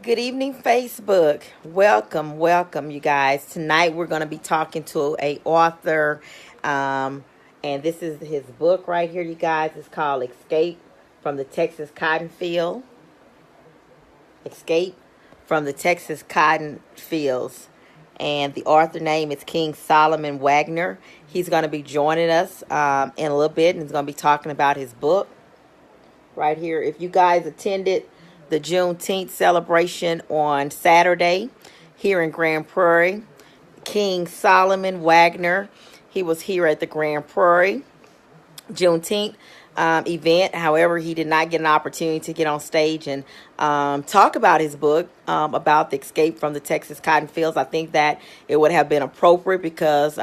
Good evening, Facebook. Welcome, welcome, you guys. Tonight we're going to be talking to a author, and this is his book right here, you guys. It's called "Escape from the Texas Cotton Field." Escape from the Texas Cotton Fields, and the author name is King Solomon Wagner. He's going to be joining us in a little bit, and he's going to be talking about his book right here. If you guys attended the Juneteenth celebration on Saturday here in Grand Prairie, King Solomon Wagner, he was here at the Grand Prairie Juneteenth event. However, he did not get an opportunity to get on stage and talk about his book, about the escape from the Texas cotton fields. I think that it would have been appropriate because,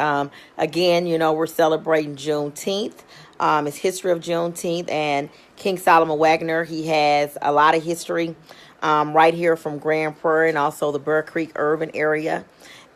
again, we're celebrating Juneteenth. It's history of Juneteenth, and King Solomon Wagner, he has a lot of history right here from Grand Prairie and also the Burr Creek urban area.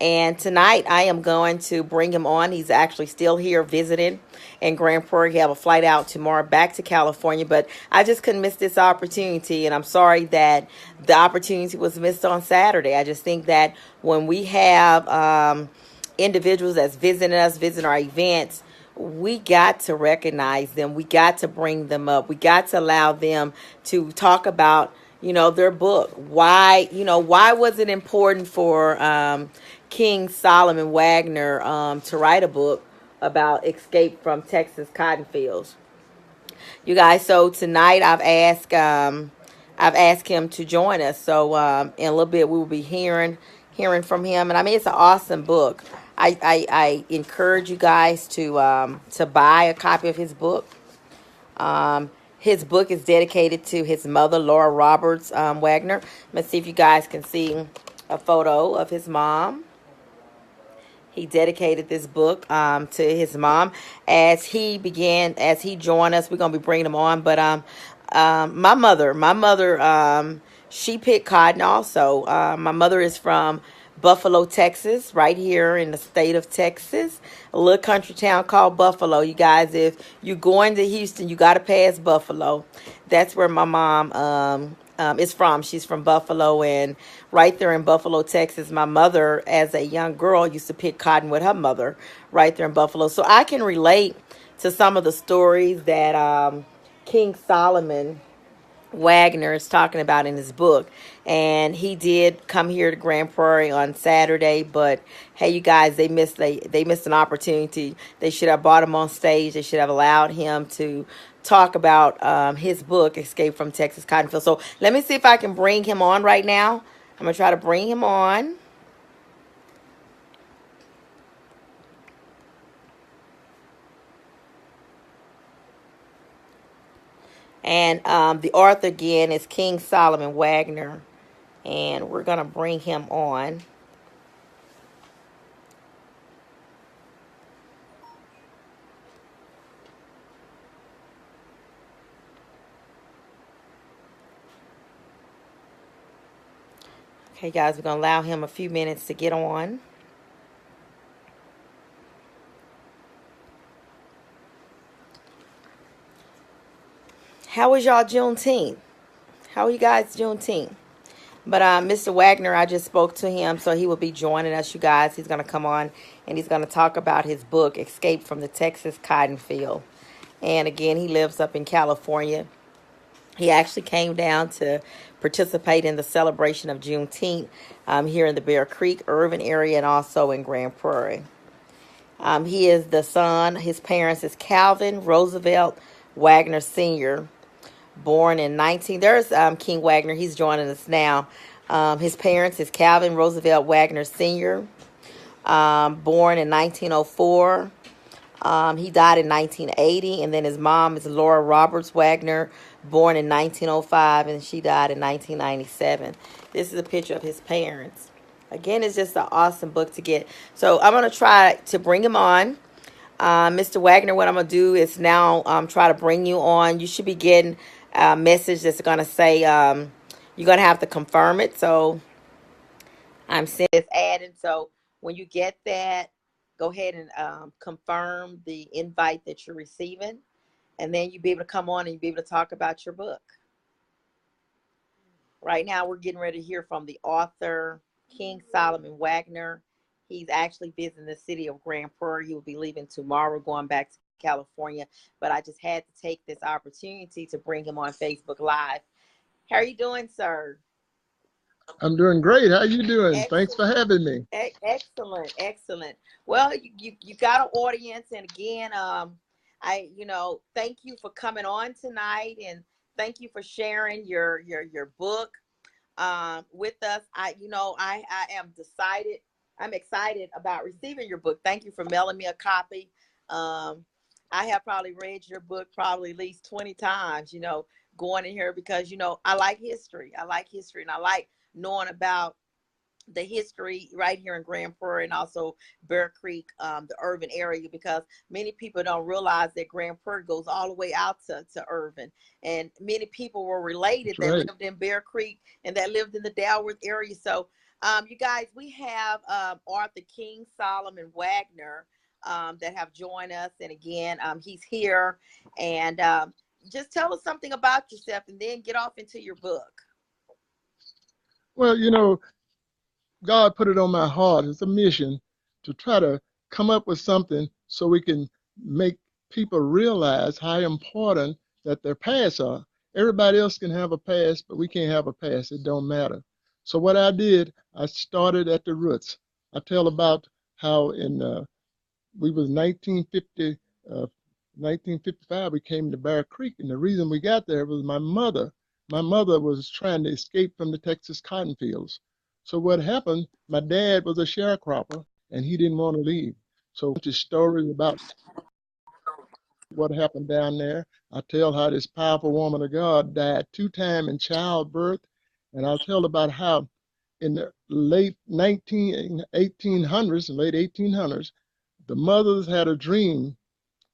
And tonight I am going to bring him on. He's actually still here visiting in Grand Prairie. He have a flight out tomorrow back to California, but I just couldn't miss this opportunity, and I'm sorry that the opportunity was missed on Saturday. I just think that when we have individuals that's visiting us, visiting our events, we got to recognize them. We got to bring them up. We got to allow them to talk about, their book. Why was it important for King Solomon Wagner to write a book about escape from Texas cotton fields? You guys, so tonight I've asked him to join us. So in a little bit we will be hearing from him, and I mean it's an awesome book. I encourage you guys to buy a copy of his book. His book is dedicated to his mother, Laura Roberts Wagner. Let's see if you guys can see a photo of his mom. He dedicated this book to his mom as he joined us. We're gonna be bringing him on, but my mother, she picked cotton also. My mother is from Buffalo, Texas, right here in the state of Texas, a little country town called Buffalo. You guys, if you're going to Houston, you got to pass Buffalo. That's where my mom is from. She's from Buffalo, and right there in Buffalo, Texas, my mother, as a young girl, used to pick cotton with her mother right there in Buffalo. So I can relate to some of the stories that King Solomon Wagner is talking about in his book. And he did come here to Grand Prairie on Saturday, but hey, you guys, they missed an opportunity. They should have brought him on stage. They should have allowed him to talk about his book, Escape from Texas Cottonfield. So let me see if I can bring him on right now. I'm gonna try to bring him on. And the author again is King Solomon Wagner, and we're gonna bring him on. Okay, guys, we're gonna allow him a few minutes to get on. How was y'all Juneteenth? How are you guys Juneteenth? But Mr. Wagner, I just spoke to him, so he will be joining us, you guys. He's going to come on, and he's going to talk about his book, Escape from the Texas Cotton Field. And again, he lives up in California. He actually came down to participate in the celebration of Juneteenth here in the Bear Creek urban area and also in Grand Prairie. He is the son. His parents is Calvin Roosevelt Wagner Sr., born in 19. There's King Wagner. He's joining us now. His parents is Calvin Roosevelt Wagner Sr., born in 1904. He died in 1980, and then his mom is Laura Roberts Wagner, born in 1905, and she died in 1997. This is a picture of his parents. Again, it's just an awesome book to get. So I'm going to try to bring him on. Mr. Wagner, what I'm going to do is now try to bring you on. You should be getting a message that's going to say you're going to have to confirm it. So I'm sending this ad. And so when you get that, go ahead and confirm the invite that you're receiving. And then you'll be able to come on and you'll be able to talk about your book. Right now, we're getting ready to hear from the author, King Solomon Wagner. He's actually visiting the city of Grand Prairie. He will be leaving tomorrow, going back to California. But I just had to take this opportunity to bring him on Facebook Live. How are you doing, sir? I'm doing great. How you doing? Thanks Excellent. for having me. Excellent, excellent. Well, you got an audience, and again, thank you for coming on tonight, and thank you for sharing your book with us. I am decided. I'm excited about receiving your book. Thank you for mailing me a copy. Um, I have probably read your book probably at least 20 times. Going in here because I like history. I like history, and I like knowing about the history right here in Grand Prairie and also Bear Creek, the urban area, because many people don't realize that Grand Prairie goes all the way out to Irvin. And many people were related That's that right. lived in Bear Creek and that lived in the Dalworth area. So, you guys, we have Arthur King Solomon Wagner that have joined us. And again, he's here. And just tell us something about yourself and then get off into your book. Well, God put it on my heart. It's a mission to try to come up with something so we can make people realize how important that their pasts are. Everybody else can have a past, but we can't have a past. It don't matter. So what I did, I started at the roots. I tell about how in we was 1955, we came to Bear Creek, and the reason we got there was my mother. My mother was trying to escape from the Texas cotton fields. So what happened, my dad was a sharecropper, and he didn't want to leave. So just stories about what happened down there. I tell how this powerful woman of God died 2 times in childbirth, and I'll tell about how in the late 1800s, late 1800s, the mothers had a dream.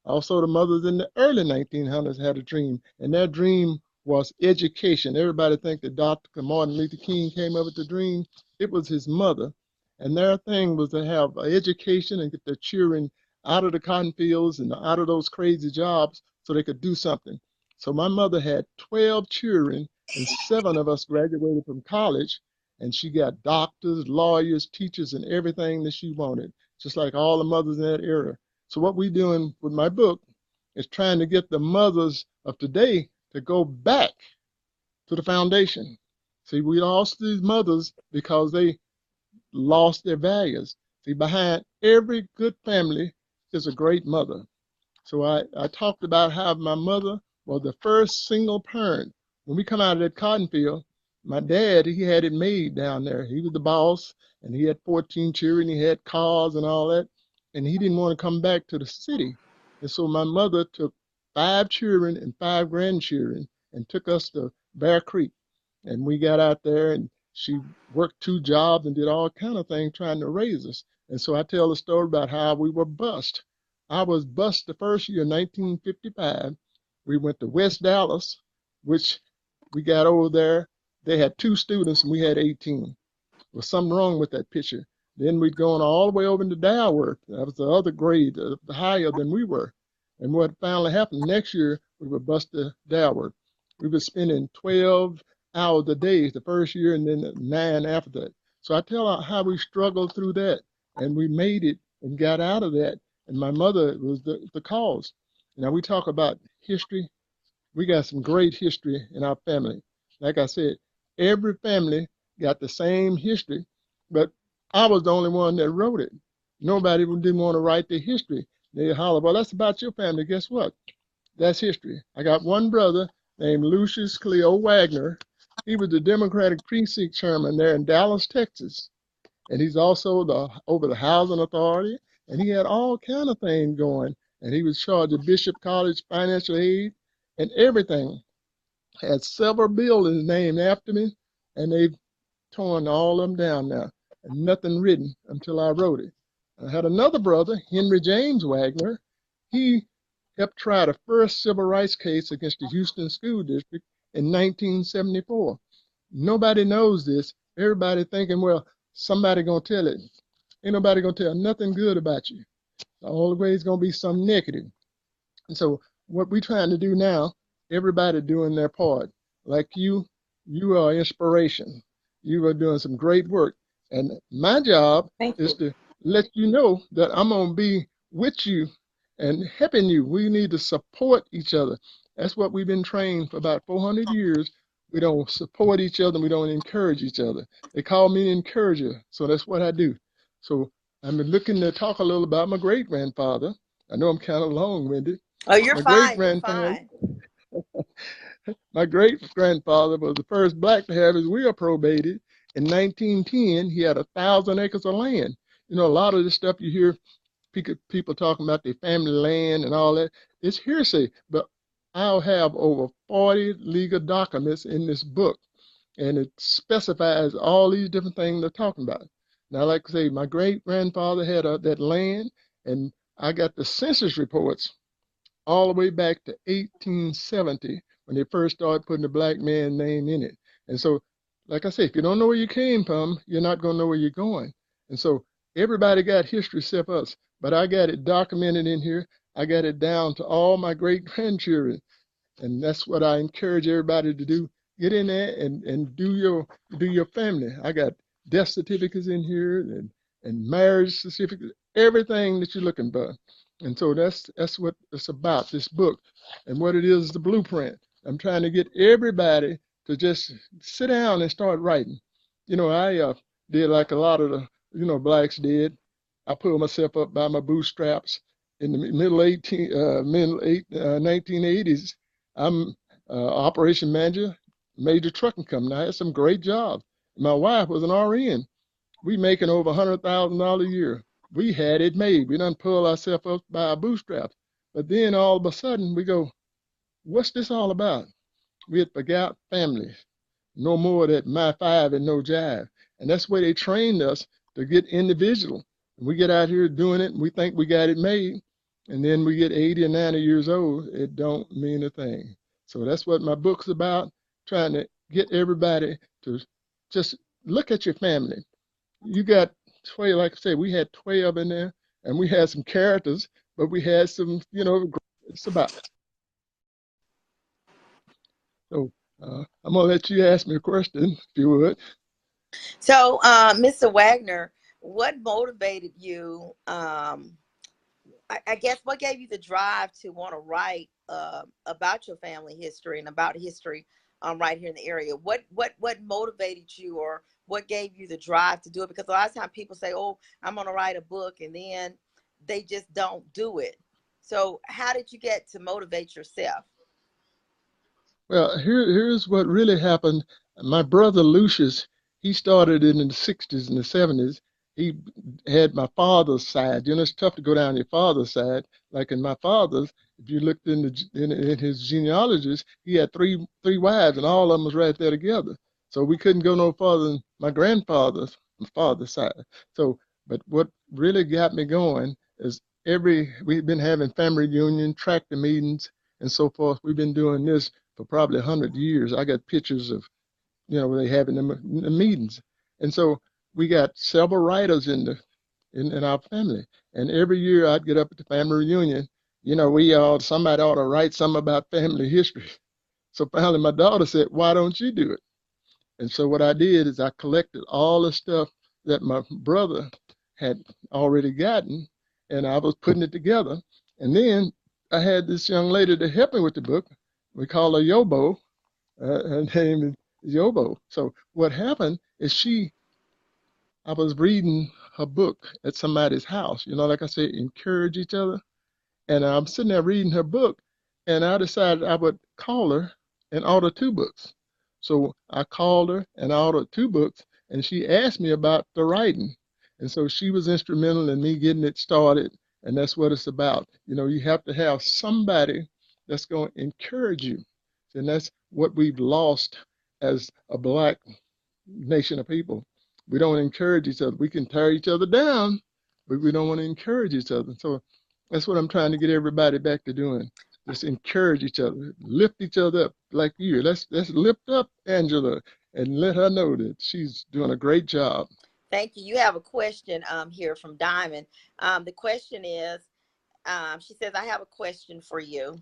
Also, the mothers in the early 1900s had a dream, and their dream was education. Everybody think that Dr. Martin Luther King came up with the dream. It was his mother, and their thing was to have an education and get their children out of the cotton fields and out of those crazy jobs so they could do something. So my mother had 12 children, and 7 of us graduated from college, and she got doctors, lawyers, teachers, and everything that she wanted, just like all the mothers in that era. So what we're doing with my book is trying to get the mothers of today to go back to the foundation. See, we lost these mothers because they lost their values. See, behind every good family is a great mother. So I talked about how my mother was the first single parent. When we come out of that cotton field, my dad, he had it made down there. He was the boss, and he had 14 children. He had cars and all that, and he didn't want to come back to the city. And so my mother took 5 children and 5 grandchildren and took us to Bear Creek. And we got out there, and she worked 2 jobs and did all kind of things trying to raise us. And so I tell the story about how we were bused. I was bused the first year, 1955. We went to West Dallas, which we got over there. They had 2 students and we had 18. There was something wrong with that picture. Then we'd gone all the way over into Dalworth. That was the other grade, higher than we were. And what finally happened next year, we were bused to Dalworth. We were spending 12 hours a day the first year and then 9 after that. So I tell her how we struggled through that and we made it and got out of that. And my mother was the cause. Now we talk about history. We got some great history in our family. Like I said, every family got the same history, but I was the only one that wrote it. Nobody didn't want to write the history. They holler, well, that's about your family. Guess what? That's history. I got one brother named Lucius Cleo Wagner. He was the Democratic precinct chairman there in Dallas, Texas. And he's also over the housing authority, and he had all kind of things going. And he was charged of Bishop College financial aid and everything. Had several buildings named after me, and they've torn all of them down now, and nothing written until I wrote it. I had another brother, Henry James Wagner. He helped try the first civil rights case against the Houston School District in 1974. Nobody knows this. Everybody thinking, well, somebody gonna tell it. Ain't nobody gonna tell nothing good about you. The only way is gonna be some negative. And so what we trying to do now, everybody doing their part. Like you, You are inspiration. You are doing some great work. And my job Thank is you. to let you know that I'm going to be with you and helping you. We need to support each other. That's what we've been trained for about 400 years. We don't support each other. We don't encourage each other. They call me an encourager. So that's what I do. So I'm looking to talk a little about my great grandfather. I know I'm kind of long winded. Oh, you're My great fine. You're grandfather fine. My great grandfather was the first black to have his will probated in 1910. He had 1,000 acres of land. You know, a lot of the stuff you hear people talking about their family land and all that, it's hearsay. But I'll have over 40 legal documents in this book, and it specifies all these different things they're talking about. Now, like I say, my great grandfather had that land, and I got the census reports all the way back to 1870 when they first started putting the black man name in it. And so, like I say, if you don't know where you came from, you're not going to know where you're going. And so, everybody got history except us, but I got it documented in here. I got it down to all my great grandchildren. And that's what I encourage everybody to do. Get in there and do your family. I got death certificates in here and marriage certificates, everything that you're looking for. And so that's what it's about, this book. And what it is the blueprint. I'm trying to get everybody to just sit down and start writing. You know, I did like a lot of the, blacks did. I pulled myself up by my bootstraps in the middle 1980s. I'm operation manager, major trucking company. I had some great jobs. My wife was an RN. We making over $100,000 a year. We had it made. We done pull ourselves up by our bootstraps. But then all of a sudden we go, what's this all about? We had forgot families. No more that my five and no jive. And that's where they trained us to get individual. We get out here doing it and we think we got it made. And then we get 80 or 90 years old, it don't mean a thing. So that's what my book's about, trying to get everybody to just look at your family. You got 12, like I said, we had 12 in there, and we had some characters, but we had some, it's about. So I'm gonna let you ask me a question, if you would. So, Mr. Wagner, what motivated you? I guess what gave you the drive to want to write about your family history and about history right here in the area? What motivated you, or what gave you the drive to do it? Because a lot of times people say, "Oh, I'm going to write a book," and then they just don't do it. So, how did you get to motivate yourself? Well, here's what really happened. My brother Lucius, he started it in the 60s and the 70s. He had my father's side. You know, it's tough to go down your father's side. Like in my father's, if you looked in his genealogies, he had three wives, and all of them was right there together. So we couldn't go no farther than my father's side. So, but what really got me going is we've been having family reunion, tractor meetings, and so forth. We've been doing this for probably 100 years. I got pictures of, where they having them in the meetings. And so we got several writers in our family. And every year I'd get up at the family reunion, somebody ought to write something about family history. So finally my daughter said, why don't you do it? And so what I did is I collected all the stuff that my brother had already gotten, and I was putting it together. And then I had this young lady to help me with the book. We call her Yobo. Her name is Yobo. So what happened is I was reading her book at somebody's house. You know, like I said, encourage each other. And I'm sitting there reading her book, and I decided I would call her and order two books. So I called her and ordered two books, and she asked me about the writing. And so she was instrumental in me getting it started, and that's what it's about. You know, you have to have somebody that's going to encourage you. And that's what we've lost as a black nation of people. We don't encourage each other. We can tear each other down, but we don't want to encourage each other. So that's what I'm trying to get everybody back to doing. Just encourage each other, lift each other up like you. Let's lift up Angela and let her know that she's doing a great job. Thank you. You have a question here from Diamond. The question is, she says, "I have a question for you."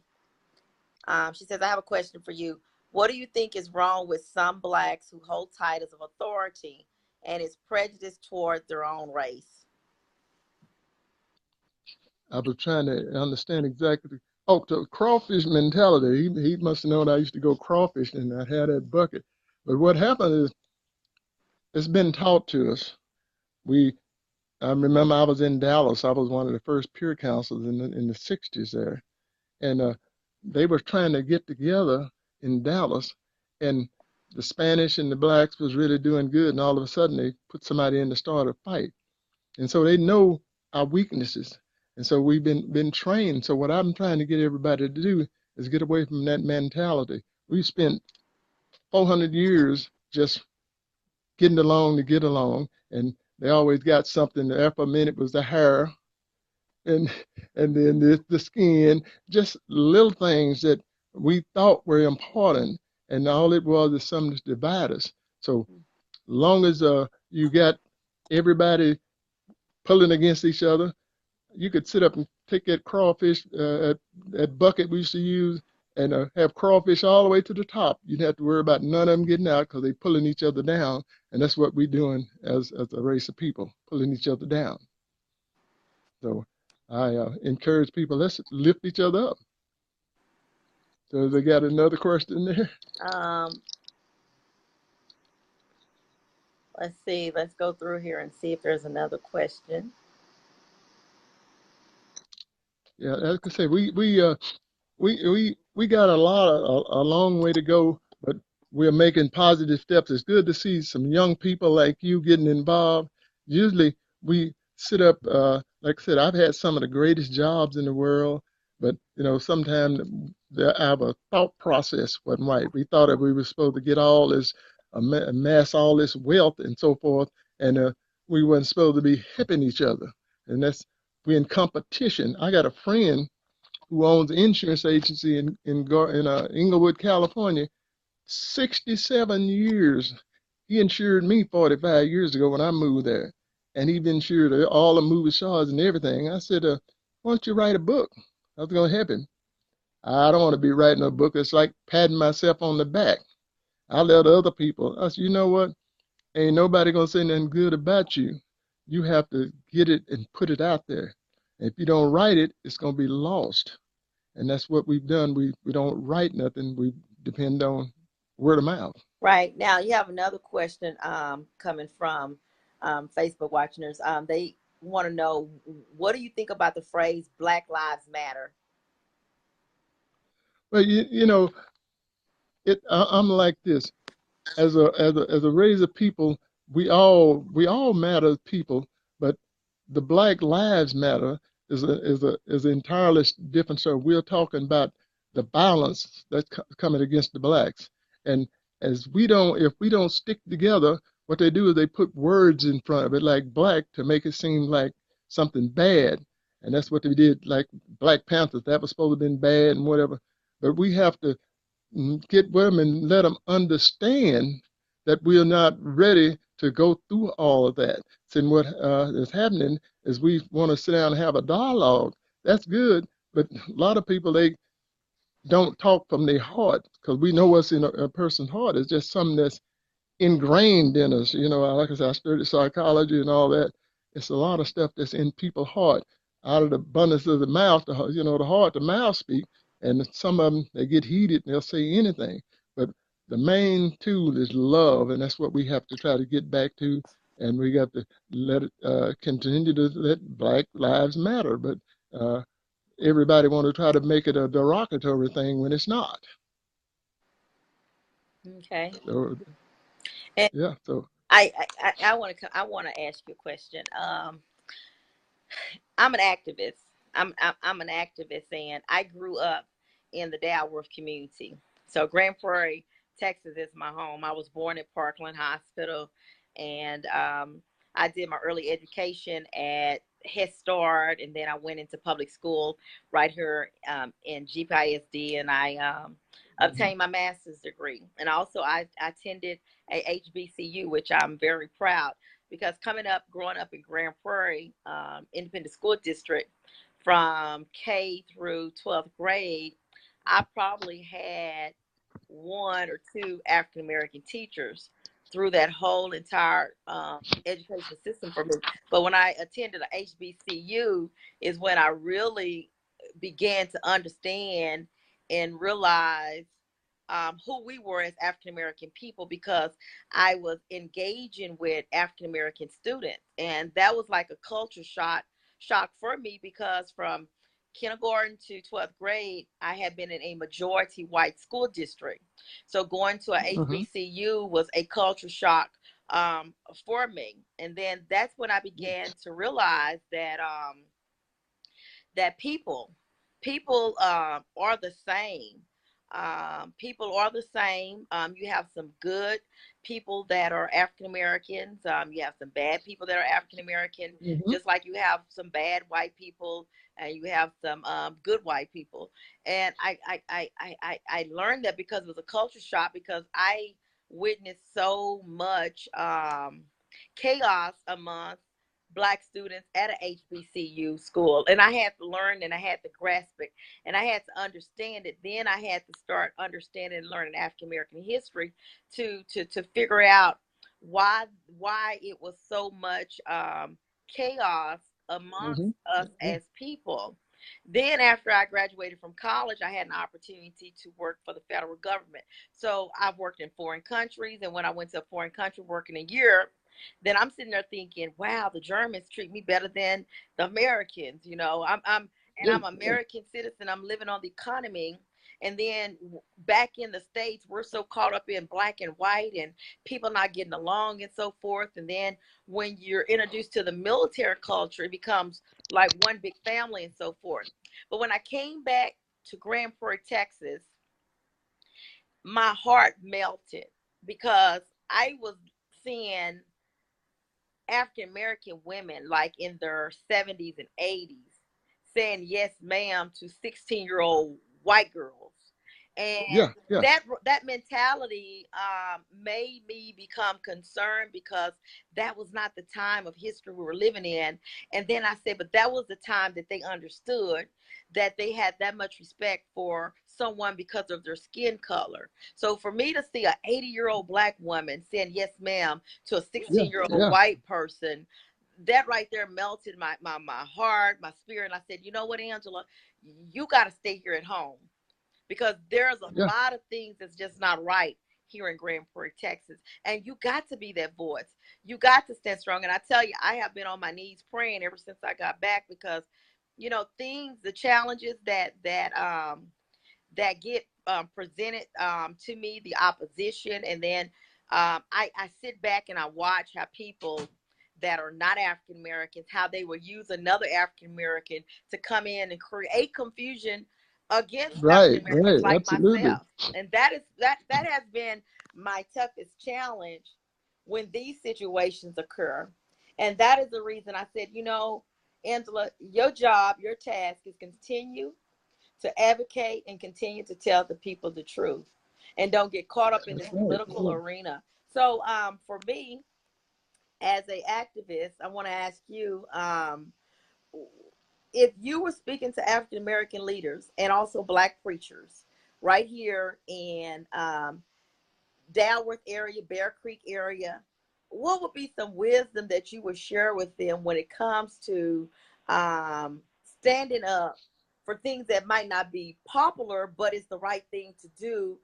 She says, "I have a question for you. What do you think is wrong with some blacks who hold titles of authority and is prejudiced toward their own race? I was trying to understand exactly. Oh, the crawfish mentality. He must have known I used to go crawfishing and I had that bucket. But what happened is it's been taught to us. We I remember I was in Dallas. I was one of the first peer councils in the 60s there, and they were trying to get together in Dallas, and the Spanish and the blacks was really doing good, and all of a sudden they put somebody in to start a fight, and so they know our weaknesses, and so we've been trained. So what I'm trying to get everybody to do is get away from that mentality. We spent 400 years just getting along to get along, and they always got something. After a minute was the hair, and then the skin, just little things that we thought were important, and all it was is something to divide us. So long as you got everybody pulling against each other, you could sit up and take that crawfish, that bucket we used to use, and have crawfish all the way to the top. You didn't have to worry about none of them getting out because they pulling each other down, and that's what we're doing as a race of people, pulling each other down. So I encourage people, let's lift each other up. So they got another question there. Um, let's see. Let's go through here and see if there's another question. Yeah, as I say, we got a long way to go, but we're making positive steps. It's good to see some young people like you getting involved. Usually we sit up, like I said, I've had some of the greatest jobs in the world, but sometimes our thought process wasn't right. We thought that we were supposed to get all this, amass all this wealth and so forth, and we weren't supposed to be helping each other. And we're in competition. I got a friend who owns an insurance agency in Inglewood, California. 67 years. He insured me 45 years ago when I moved there, and he insured all the movie stars and everything. I said, "Why don't you write a book?" I was gonna help him. I don't want to be writing a book. It's like patting myself on the back. I let other people. I said, you know what? Ain't nobody gonna say nothing good about you. You have to get it and put it out there. If you don't write it, it's gonna be lost. And that's what we've done. We don't write nothing. We depend on word of mouth. Right now, you have another question coming from Facebook watchers. They want to know, what do you think about the phrase "Black Lives Matter"? But I'm like this. As a race of people, we all matter people, but the Black Lives Matter is an entirely different story. We're talking about the violence that's coming against the blacks, and if we don't stick together, what they do is they put words in front of it like black to make it seem like something bad, and that's what they did. Like Black Panthers, that was supposed to have been bad and whatever. But we have to get them and let them understand that we are not ready to go through all of that. And what is happening is we want to sit down and have a dialogue. That's good, but a lot of people, they don't talk from their heart because we know what's in a person's heart. It's just something that's ingrained in us. Like I said, I studied psychology and all that. It's a lot of stuff that's in people's heart. Out of the abundance of the mouth, the heart, the mouth speak. And some of them, they get heated and they'll say anything. But the main tool is love, and that's what we have to try to get back to. And we got to let it continue to let Black Lives Matter. But everybody want to try to make it a derogatory thing when it's not. Okay, So and yeah, so I want to ask you a question. I'm an activist. I'm an activist, and I grew up in the Dalworth community. So Grand Prairie, Texas, is my home. I was born at Parkland Hospital, and I did my early education at Head Start, and then I went into public school right here in GPISD, and I obtained my master's degree. And also, I attended a HBCU, which I'm very proud, because growing up in Grand Prairie Independent School District from K through 12th grade, I probably had one or two African American teachers through that whole entire education system for me. But when I attended a HBCU is when I really began to understand and realize who we were as African American people, because I was engaging with African American students, and that was like a culture shock for me, because from kindergarten to 12th grade, I had been in a majority white school district. So going to a Uh-huh. HBCU was a culture shock for me. And then that's when I began to realize that that people are the same. People are the same. You have some good people that are African Americans. You have some bad people that are African American, Hmm. just like you have some bad white people and you have some good white people. And I learned that because it was a culture shock, because I witnessed so much chaos amongst black students at a HBCU school. And I had to learn and I had to grasp it and I had to understand it. Then I had to start understanding and learning African American history to figure out why it was so much chaos amongst Hmm. us as people. Then after I graduated from college, I had an opportunity to work for the federal government. So I've worked in foreign countries, and when I went to a foreign country working in Europe, then I'm sitting there thinking, wow, the Germans treat me better than the Americans. You know, Yeah, I'm yeah, American citizen. I'm living on the economy. And then back in the States, we're so caught up in black and white and people not getting along and so forth. And then when you're introduced to the military culture, it becomes like one big family and so forth. But when I came back to Grand Prairie, Texas, my heart melted because I was seeing African American women like in their 70s and 80s saying yes ma'am to 16-year-old white girls. And yeah, yeah, that mentality made me become concerned, because that was not the time of history we were living in. And then I said, but that was the time that they understood that they had that much respect for someone because of their skin color. So for me to see an 80-year-old black woman saying yes ma'am to a yeah, 16-year-old yeah, white person, that right there melted my heart, my spirit. And I said, you know what, Angela, you got to stay here at home, because there's a yeah. lot of things that's just not right here in Grand Prairie, Texas. And you got to be that voice. You got to stand strong. And I tell you, I have been on my knees praying ever since I got back, because, you know, things, the challenges that get presented to me, the opposition, and then I sit back and I watch how people that are not African Americans, how they will use another African American to come in and create confusion against African Right, Americans right, like absolutely. myself. And that has been my toughest challenge when these situations occur. And that is the reason I said, you know, Angela, your job, your task is continue to advocate and continue to tell the people the truth, and don't get caught up in That's this right. political Yeah. arena. So for me as a activist, I want to ask you, if you were speaking to African American leaders and also black preachers right here in Dalworth area, Bear Creek area, what would be some wisdom that you would share with them when it comes to standing up for things that might not be popular, but it's the right thing to do,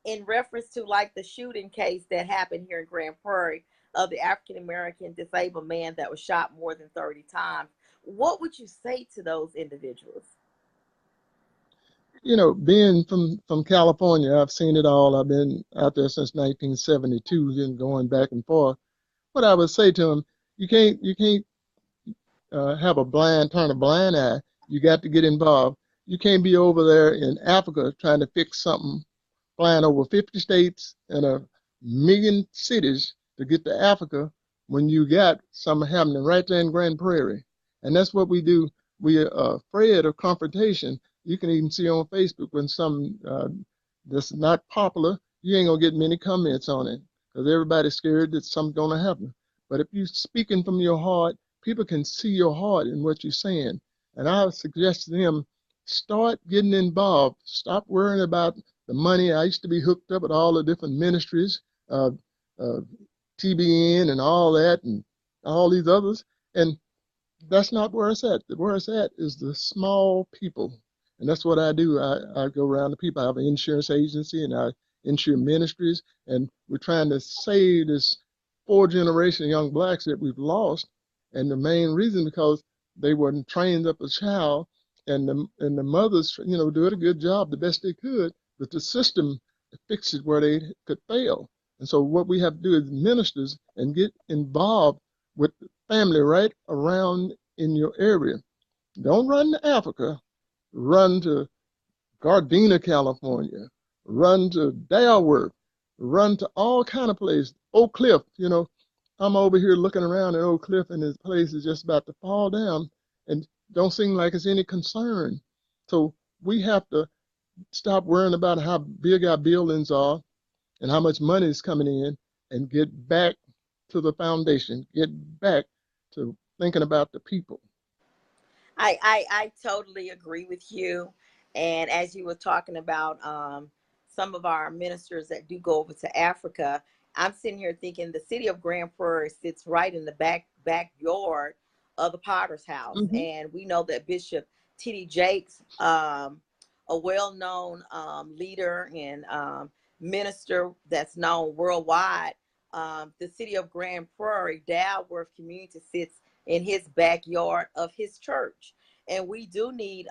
in reference to like the shooting case that happened here in Grand Prairie of the African American disabled man that was shot more than 30 times? What would you say to those individuals? You know, being from California, I've seen it all. I've been out there since 1972, and going back and forth. What I would say to them, you can't have turn a blind eye. You got to get involved. You can't be over there in Africa trying to fix something, flying over 50 states and a million cities to get to Africa when you got something happening right there in Grand Prairie. And that's what we do. We are afraid of confrontation. You can even see on Facebook when something that's not popular, you ain't gonna get many comments on it because everybody's scared that something's gonna happen. But if you're speaking from your heart, people can see your heart in what you're saying. And I would suggest to them, start getting involved. Stop worrying about the money. I used to be hooked up with all the different ministries, uh, uh, TBN and all that, and all these others. And that's not where it's at. Where it's at is the small people. And that's what I do. I go around the people. I have an insurance agency and I insure ministries. And we're trying to save this 4th generation of young blacks that we've lost. And the main reason because they weren't trained up a child, and the mothers, did a good job the best they could, but the system fixed it where they could fail. And so what we have to do as ministers and get involved with family right around in your area. Don't run to Africa. Run to Gardena, California. Run to Dalworth. Run to all kind of places. Oak Cliff, I'm over here looking around at Oak Cliff and this place is just about to fall down and don't seem like it's any concern. So we have to stop worrying about how big our buildings are and how much money is coming in and get back to the foundation, get back to thinking about the people. I totally agree with you. And as you were talking about some of our ministers that do go over to Africa, I'm sitting here thinking the city of Grand Prairie sits right in the backyard of the Potter's house. Hmm. And we know that Bishop T.D. Jakes, a well-known leader and minister that's known worldwide, the city of Grand Prairie, Dalworth community sits in his backyard of his church. And we do need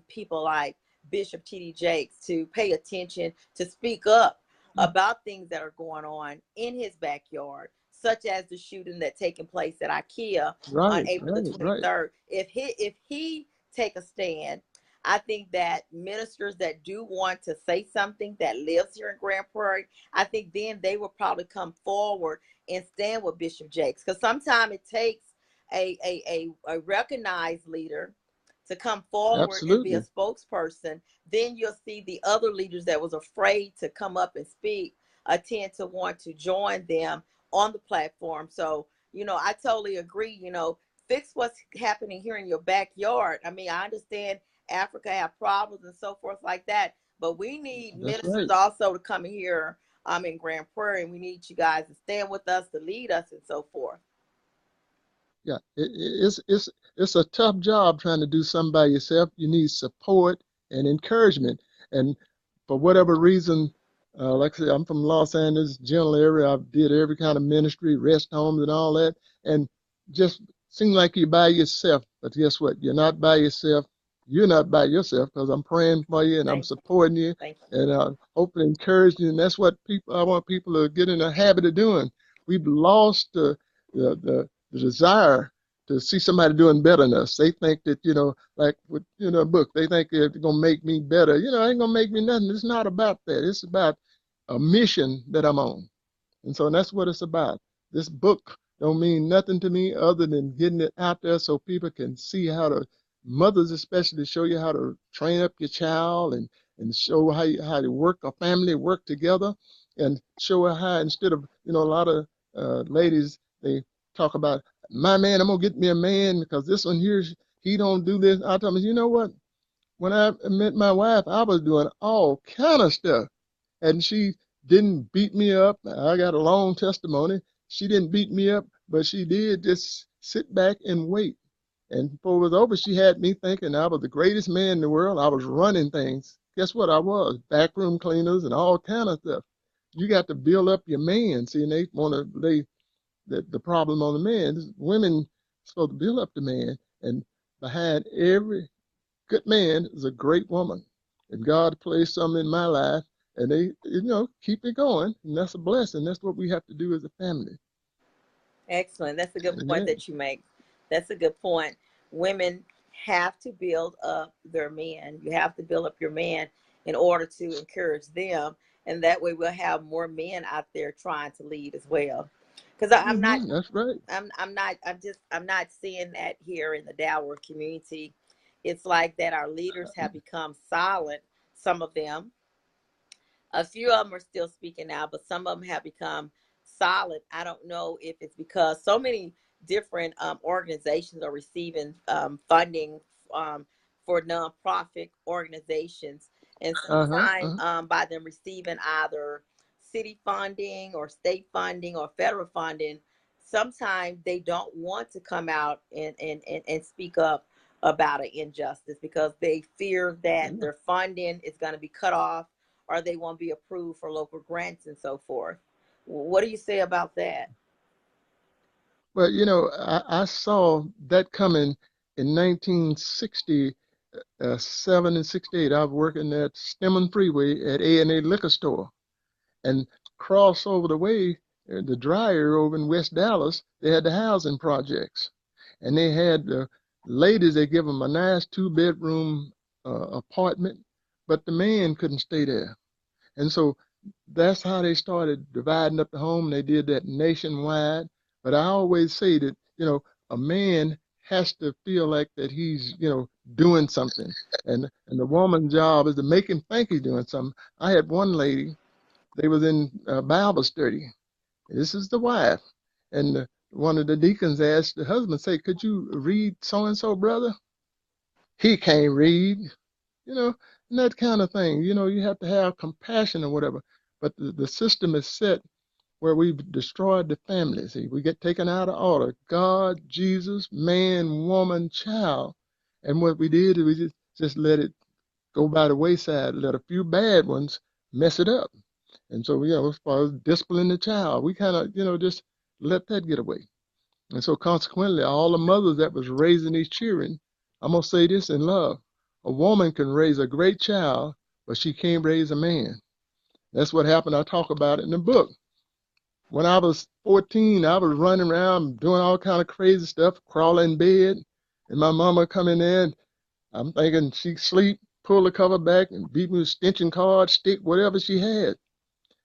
people like Bishop T.D. Jakes to pay attention, to speak up about things that are going on in his backyard, such as the shooting that taking place at IKEA on Right, April the right, right. 23rd. If he take a stand, I think that ministers that do want to say something that lives here in Grand Prairie, I think then they will probably come forward and stand with Bishop Jakes. Because sometimes it takes a recognized leader to come forward and be a Absolutely. spokesperson. Then you'll see the other leaders that was afraid to come up and speak tend to want to join them on the platform. So, I totally agree. Fix what's happening here in your backyard. I mean, I understand Africa have problems and so forth like that, but we need That's ministers right. also to come in here in Grand Prairie, and we need you guys to stand with us, to lead us, and so forth. Yeah, it's a tough job trying to do something by yourself. You need support and encouragement. And for whatever reason, like I said, I'm from Los Angeles, general area. I did every kind of ministry, rest homes, and all that. And just seem like you're by yourself. But guess what? You're not by yourself. You're not by yourself because I'm praying for you and I'm Thank you. supporting you Thank you. and hopefully encouraging you. And that's what I want people to get in the habit of doing. We've lost the desire to see somebody doing better than us. They think that, like with, a book, they think it's going to make me better. It ain't going to make me nothing. It's not about that. It's about a mission that I'm on. And so that's what it's about. This book don't mean nothing to me other than getting it out there so people can see how to, mothers especially, show you how to train up your child and show how to work a family, work together, and show her how instead of, a lot of ladies, they talk about, my man, I'm going to get me a man because this one here, he don't do this. I tell them, you know what? When I met my wife, I was doing all kind of stuff and she didn't beat me up. I got a long testimony. She didn't beat me up, but she did just sit back and wait. And before it was over, she had me thinking I was the greatest man in the world. I was running things. Guess what? I was backroom cleaners and all kind of stuff. You got to build up your man. See, and they want to lay the problem on the man. Women supposed to build up the man, and behind every good man is a great woman. And God placed something in my life, and they, keep it going. And that's a blessing. That's what we have to do as a family. Excellent. That's a good point Amen. that you make. That's a good point. Women have to build up their men. You have to build up your man in order to encourage them. And that way we'll have more men out there trying to lead as well. Because I'm not, That's right. I'm not seeing that here in the Dalworth community. It's like that our leaders have become silent, some of them. A few of them are still speaking out, but some of them have become solid. I don't know if it's because so many different organizations are receiving funding um, for nonprofit organizations And Uh-huh. sometimes Uh-huh. by them receiving either city funding or state funding or federal funding, sometimes they don't want to come out and speak up about an injustice because they fear that Yeah. their funding is going to be cut off or they won't be approved for local grants and so forth. What do you say about that? Well, I saw that coming in 1967 and 68. I was working at Stemmon Freeway at A&A Liquor Store. And cross over the way, the dryer over in West Dallas, they had the housing projects. And they had the ladies, they give them a nice two-bedroom apartment, but the man couldn't stay there. And so that's how they started dividing up the home. They did that nationwide. But I always say that, a man has to feel like that he's, doing something. And the woman's job is to make him think he's doing something. I had one lady, they was in Bible study. This is the wife. And one of the deacons asked the husband, say, could you read so-and-so, brother? He can't read, you know, and that kind of thing. You have to have compassion or whatever. But the system is set where we've destroyed the family. See, we get taken out of order. God, Jesus, man, woman, child. And what we did is we just let it go by the wayside, let a few bad ones mess it up. And so, as far as discipline the child, we kind of, just let that get away. And so consequently, all the mothers that was raising these children, I'm going to say this in love. A woman can raise a great child, but she can't raise a man. That's what happened. I talk about it in the book. When I was 14, I was running around doing all kind of crazy stuff, crawling in bed, and my mama come in there, and I'm thinking she sleep, pull the cover back, and beat me with extension cord, stick, whatever she had.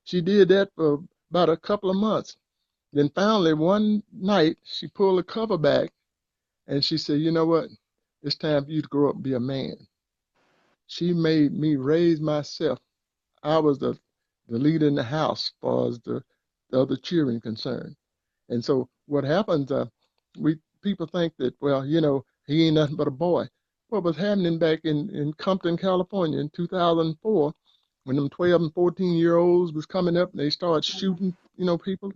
She did that for about a couple of months. Then finally, one night, she pulled the cover back and she said, you know what? It's time for you to grow up and be a man. She made me raise myself. I was the leader in the house as far as the other children concerned. And so what happens, we people think that, well, he ain't nothing but a boy. What was happening back in Compton, California in 2004, when them 12 and 14-year-olds was coming up and they started shooting, people,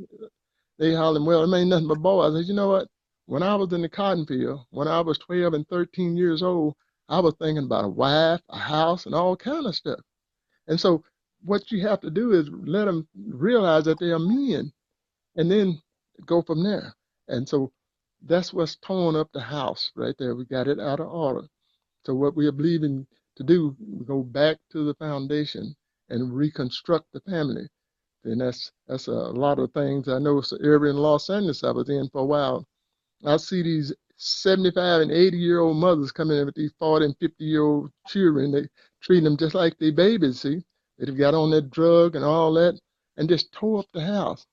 they hollering, well, it ain't nothing but boys. I said, you know what? When I was in the cotton field, when I was 12 and 13 years old, I was thinking about a wife, a house, and all kind of stuff. And so what you have to do is let them realize that they are men and then go from there. And so that's what's torn up the house right there. We got it out of order. So what we are believing to do, we go back to the foundation and reconstruct the family. And that's a lot of things. I know it's an area in Los Angeles I was in for a while. I see these 75 and 80-year-old mothers coming in with these 40 and 50-year-old children. They treat them just like they babies, see. They've got on that drug and all that and just tore up the house.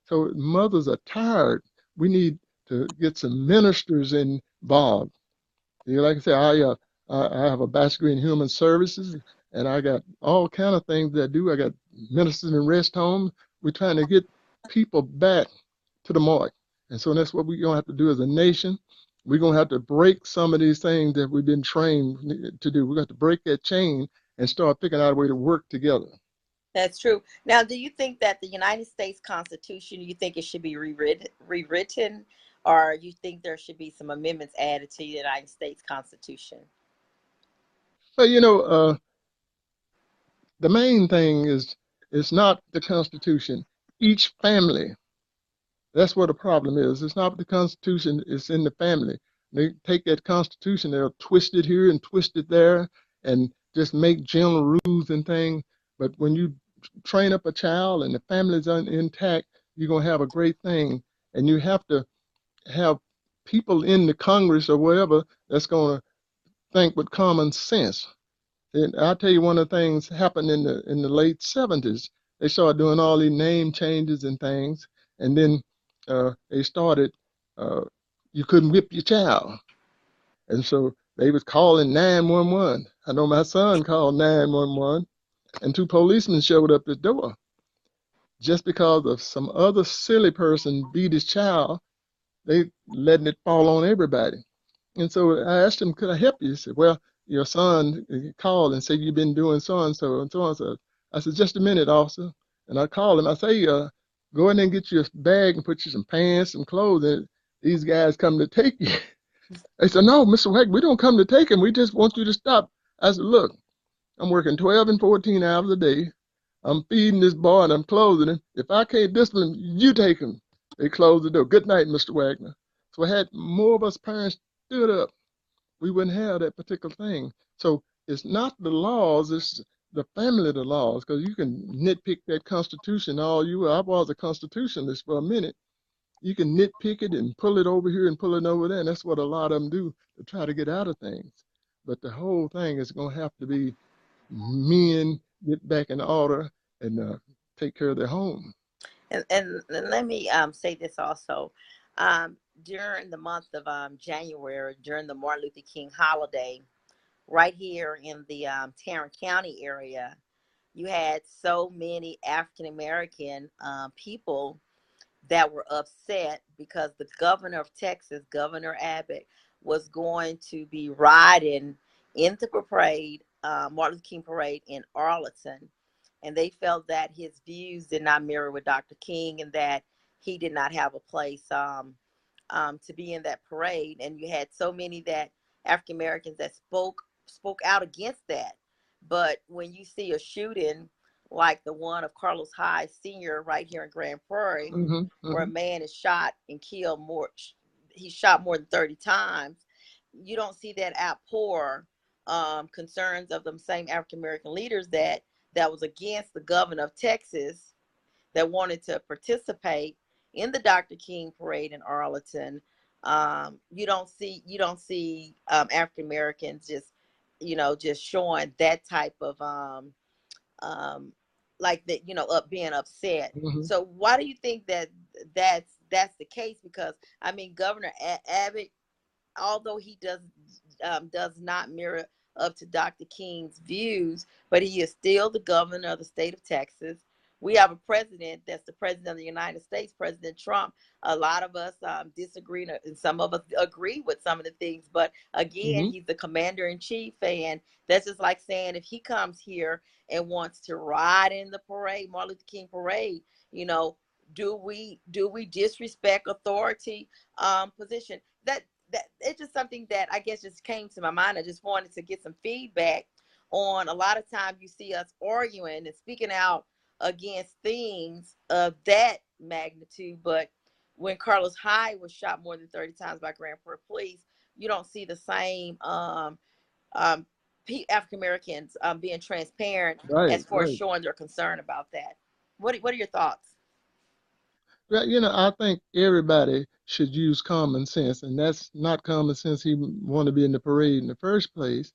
So mothers are tired. We need to get some ministers involved. Like I say, I have a bachelor in human services, and I got all kind of things that I do. I got ministers in rest homes. We're trying to get people back to the mark, and so that's what we're gonna have to do as a nation. We're gonna have to break some of these things that we've been trained to do. We're gonna have to break that chain and start figuring out a way to work together. That's true. Now, do you think that the United States Constitution, you think it should be rewritten, or you think there should be some amendments added to the United States Constitution? But the main thing is not the Constitution. Each family. That's what the problem is. It's not the Constitution, it's in the family. They take that Constitution, they'll twist it here and twist it there and just make general rules and things. But when you train up a child and the family's intact, you're going to have a great thing. And you have to have people in the Congress or whatever that's going to think with common sense. And I'll tell you one of the things happened in the late 70s. They started doing all these name changes and things, and then they started uh, you couldn't whip your child, and so they was calling 911. I know my son called 911, and two policemen showed up at the door just because of some other silly person beat his child. They letting it fall on everybody. And so I asked him, could I help you? He said, well, your son called and said you've been doing so and so and so and so. I said, just a minute, officer. And I called him. I say, go in there and get you a bag and put you some pants, some clothes. And these guys come to take you. They said, no, Mr. Wagner, we don't come to take him. We just want you to stop. I said, look, I'm working 12 and 14 hours a day. I'm feeding this boy and I'm clothing him. If I can't discipline him, you take him. They closed the door. Good night, Mr. Wagner. So I had more of us parents stood up, we wouldn't have that particular thing. So it's not the laws, it's the family of the laws, because you can nitpick that Constitution all you will. I was a constitutionalist for a minute. You can nitpick it and pull it over here and pull it over there, and that's what a lot of them do to try to get out of things. But the whole thing is going to have to be men get back in order and take care of their home. And let me say this also. During the month of January, during the Martin Luther King holiday, right here in the Tarrant County area, you had so many African American people that were upset because the governor of Texas, Governor Abbott, was going to be riding in the parade, Martin Luther King parade in Arlington. And they felt that his views did not mirror with Dr. King and that he did not have a place to be in that parade. And you had so many that African Americans that spoke out against that. But when you see a shooting like the one of Carlos Hyde Sr. right here in Grand Prairie, Mm-hmm, where a mm-hmm, man is shot and killed he's shot more than 30 times. You don't see that outpour concerns of them same African American leaders that was against the governor of Texas that wanted to participate in the Dr. King parade in Arlington. You don't see African Americans just showing that type of um, like that, up being upset. mm-hmm. So why do you think that's the case? Because I mean, Governor Abbott, although he does not mirror up to Dr. King's views, but he is still the governor of the state of Texas. We have a president that's the president of the United States, President Trump. A lot of us disagree, and some of us agree with some of the things. But again, Mm-hmm. he's the commander in chief, and that's just like saying if he comes here and wants to ride in the parade, Martin Luther King parade, you know, do we disrespect authority position? That it's just something that I guess just came to my mind. I just wanted to get some feedback on. A lot of times you see us arguing and speaking out against things of that magnitude, but when Carlos Hyde was shot more than 30 times by Grand Prairie Police, you don't see the same um, African Americans being transparent Right, as far as right. showing their concern about that. What are your thoughts? Well, I think everybody should use common sense, and that's not common sense. He wanted to be in the parade in the first place,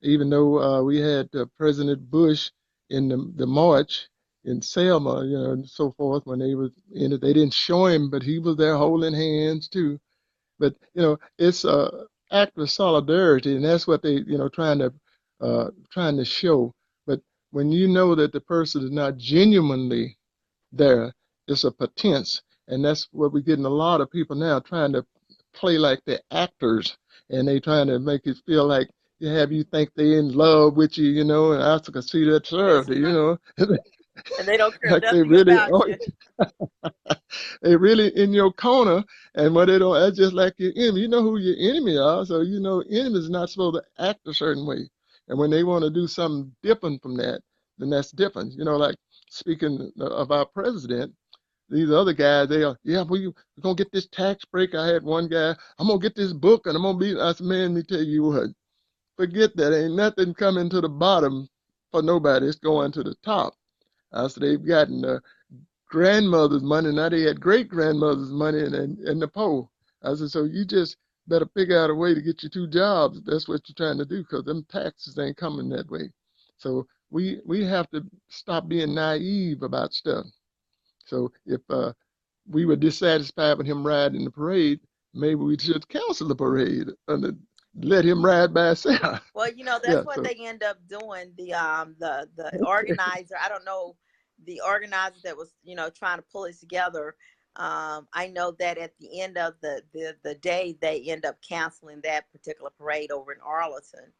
even though we had President Bush in the march in Selma, and so forth. When they was in it, they didn't show him, but he was there holding hands too. But it's a act of solidarity, and that's what they, trying to show. But when you know that the person is not genuinely there, it's a pretense, and that's what we're getting a lot of people now trying to play like they're actors, and they trying to make it feel like you think they in love with you, and I can see that served, And they don't care like they nothing really about are. you. They really in your corner, and what they don't, that's just like your enemy. You know who your enemy are, so enemies not supposed to act a certain way. And when they want to do something different from that, then that's different. Like speaking of our president, these other guys, they are, yeah, we're gonna get this tax break. I had one guy, I'm gonna get this book, and I'm gonna be. I said, man, let me tell you what, forget that. Ain't nothing coming to the bottom for nobody. It's going to the top. I said, they've gotten grandmother's money. Now they had great grandmother's money and the poor. I said, so you just better figure out a way to get your two jobs. That's what you're trying to do, because them taxes ain't coming that way. So we have to stop being naive about stuff. So if we were dissatisfied with him riding the parade, maybe we should cancel the parade and let him ride by himself. Well, Yeah. that's what So they end up doing. The okay. organizer, I don't know, the organizer that was, trying to pull it together. I know that at the end of the day, they end up canceling that particular parade over in Arlington.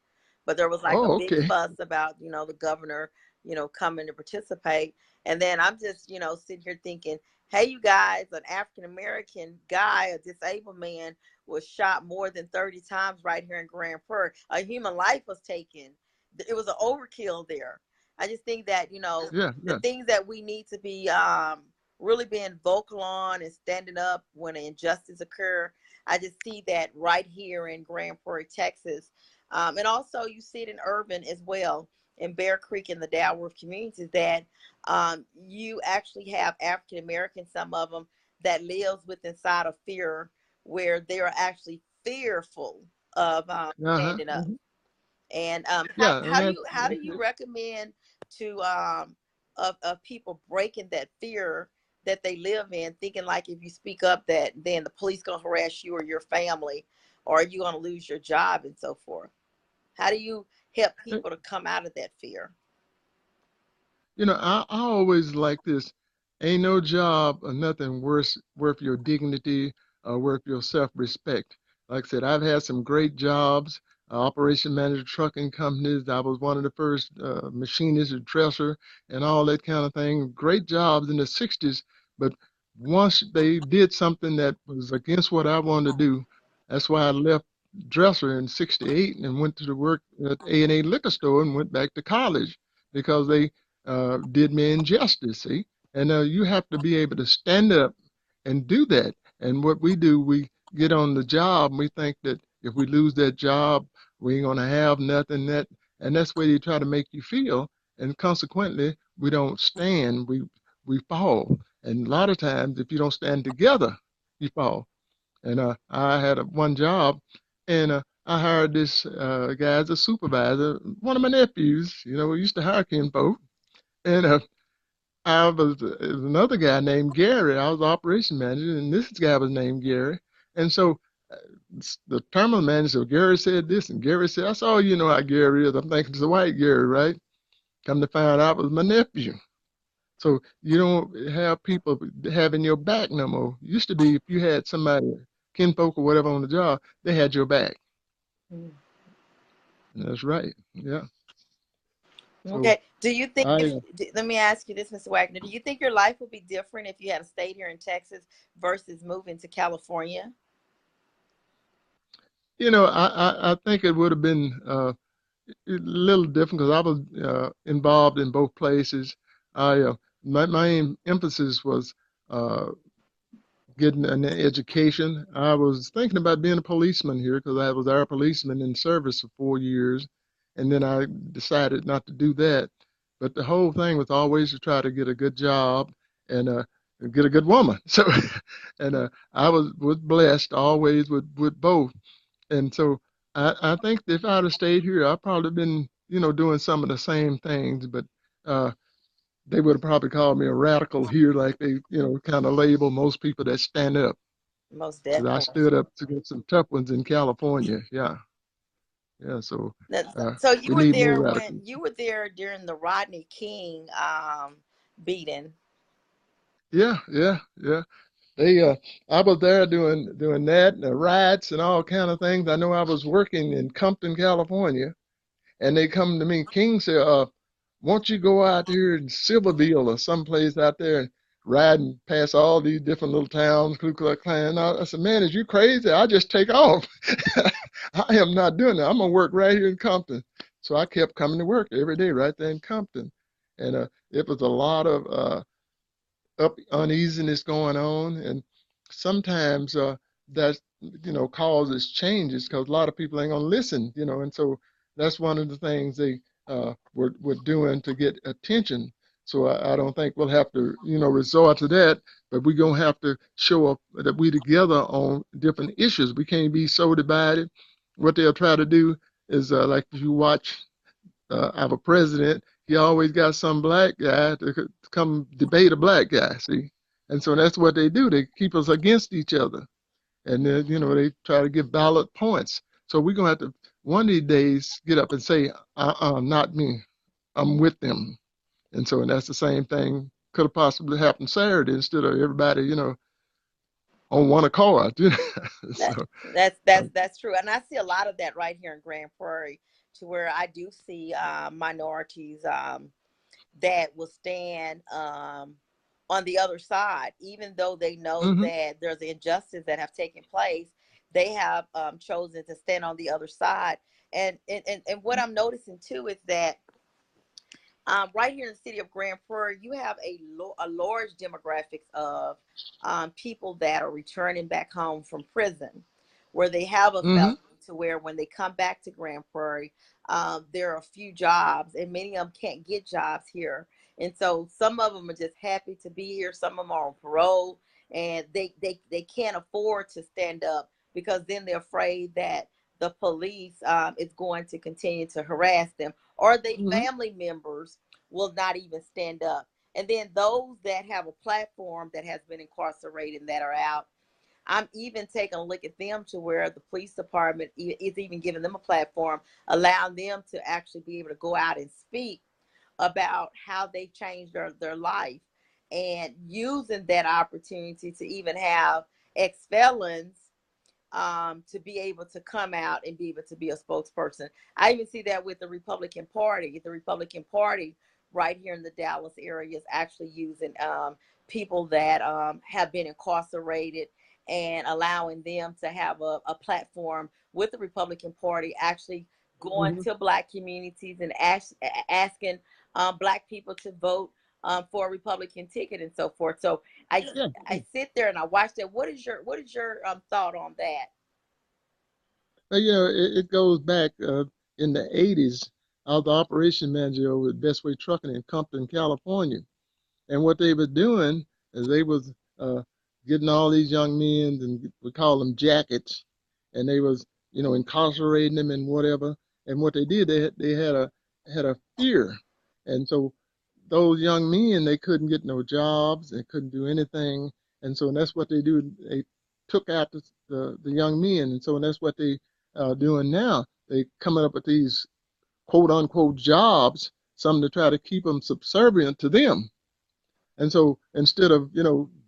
but there was like a Oh, big okay. fuss about, the governor, coming to participate. And then I'm just, sitting here thinking, hey, you guys, an African American guy, a disabled man, was shot more than 30 times right here in Grand Prairie. A human life was taken. It was an overkill there. I just think that, Yeah, the yeah. things that we need to be really being vocal on and standing up when an injustice occur. I just see that right here in Grand Prairie, Texas. And also you see it in urban as well, in Bear Creek and the Dalworth communities, that you actually have African Americans, some of them, that lives with inside of fear, where they're actually fearful of Uh-huh. standing up. Mhm. And Yeah, and how do you recommend to of people breaking that fear that they live in, thinking like if you speak up, that then the police gonna harass you or your family, or you gonna lose your job and so forth? How do you help people to come out of that fear? I always like this. Ain't no job or nothing worth your dignity or worth your self-respect. Like I said, I've had some great jobs, operation manager, trucking companies. I was one of the first machinists and dresser and all that kind of thing. Great jobs in the 60s, but once they did something that was against what I wanted to do, that's why I left dresser in 68 and went to work at A&A liquor store and went back to college because they did me injustice, see? And you have to be able to stand up and do that. And what we do, we get on the job and we think that if we lose that job, we ain't gonna have nothing and that's the way they try to make you feel. And consequently, we don't stand, we fall. And a lot of times, if you don't stand together, you fall. And I had one job, and I hired this guy as a supervisor, one of my nephews. We used to hire kinfolk. And there was another guy named Gary. I was the operation manager, and this guy was named Gary. And so uh, the terminal manager, so Gary said this, and Gary said, "That's all you know how Gary is." I'm thinking it's a white Gary, right? Come to find out, it was my nephew. So you don't have people having your back no more. Used to be if you had somebody, kinfolk or whatever on the job, they had your back. Mm. And that's right. Yeah. So Okay. Do you think I, if let me ask you this, Mr. Wagner, do you think your life would be different if you had stayed here in Texas versus moving to California? I think it would have been a little different because I was involved in both places. I my main emphasis was uh, getting an education. I was thinking about being a policeman here because I was our policeman in service for 4 years, and then I decided not to do that. But the whole thing was always to try to get a good job and get a good woman. So, and I was blessed always with both. And so I think if I'd have stayed here, I'd probably been, doing some of the same things, but uh, they would have probably called me a radical here, like they, kind of label most people that stand up. Most Because I definitely. stood up to get some tough ones in California. Yeah, yeah. So So you we were need more there when radicals. you were there during the Rodney King beating. Yeah, yeah, yeah. They, I was there doing that and the riots and all kind of things. I know I was working in Compton, California, and they come to me. King said, won't you go out here in Silverville or someplace out there and ride and pass all these different little towns, Ku Klux Klan? I said, man, is you crazy? I just take off. I am not doing that. I'm gonna work right here in Compton. So I kept coming to work every day right there in Compton, and it was a lot of uneasiness going on, and sometimes that causes changes because a lot of people ain't gonna listen, and so that's one of the things they were doing to get attention. So I don't think we'll have to resort to that, but we're gonna have to show up that we together on different issues. We can't be so divided. What they'll try to do is like if you watch our president, he always got some black guy to come debate a black guy, see? And so that's what they do. They keep us against each other. And then, they try to get ballot points. So we're going to have to, one of these days, get up and say, not me. I'm with them. And so, and that's the same thing could have possibly happened Saturday instead of everybody, on one accord. That So, that's uh, that's that's true, and I see a lot of that right here in Grand Prairie. to where I do see minorities that will stand on the other side, even though they know Mm-hmm. that there's injustice that have taken place. They have chosen to stand on the other side. And what I'm noticing too is that right here in the city of Grand Prairie, you have a large demographics of people that are returning back home from prison, where they have a Mm-hmm. felony, to where when they come back to Grand Prairie, there are a few jobs, and many of them can't get jobs here. And so some of them are just happy to be here. Some of them are on parole, and they can't afford to stand up, because then they're afraid that the police is going to continue to harass them, or they Mm-hmm. family members will not even stand up. And then those that have a platform that has been incarcerated and that are out, I'm even taking a look at them, to where the police department is even giving them a platform, allowing them to actually be able to go out and speak about how they changed their life, and using that opportunity to even have ex-felons to be able to come out and be able to be a spokesperson. I even see that with the Republican Party. The Republican Party right here in the Dallas area is actually using people that have been incarcerated, and allowing them to have a platform with the Republican Party, actually going Mm-hmm. to Black communities and asking Black people to vote for a Republican ticket and so forth. So I Yeah. I sit there and I watch that. What is your thought on that? It goes back in the 80s. I was the operation manager over at Best Way Trucking in Compton, California. And what they were doing is they was getting all these young men, and we call them jackets, and they was, incarcerating them and whatever. And what they did, they had a fear. And so those young men, they couldn't get no jobs, they couldn't do anything. And so that's what they do. They took out the young men. And so that's what they doing now. They coming up with these quote unquote jobs, some to try to keep them subservient to them. And so instead of,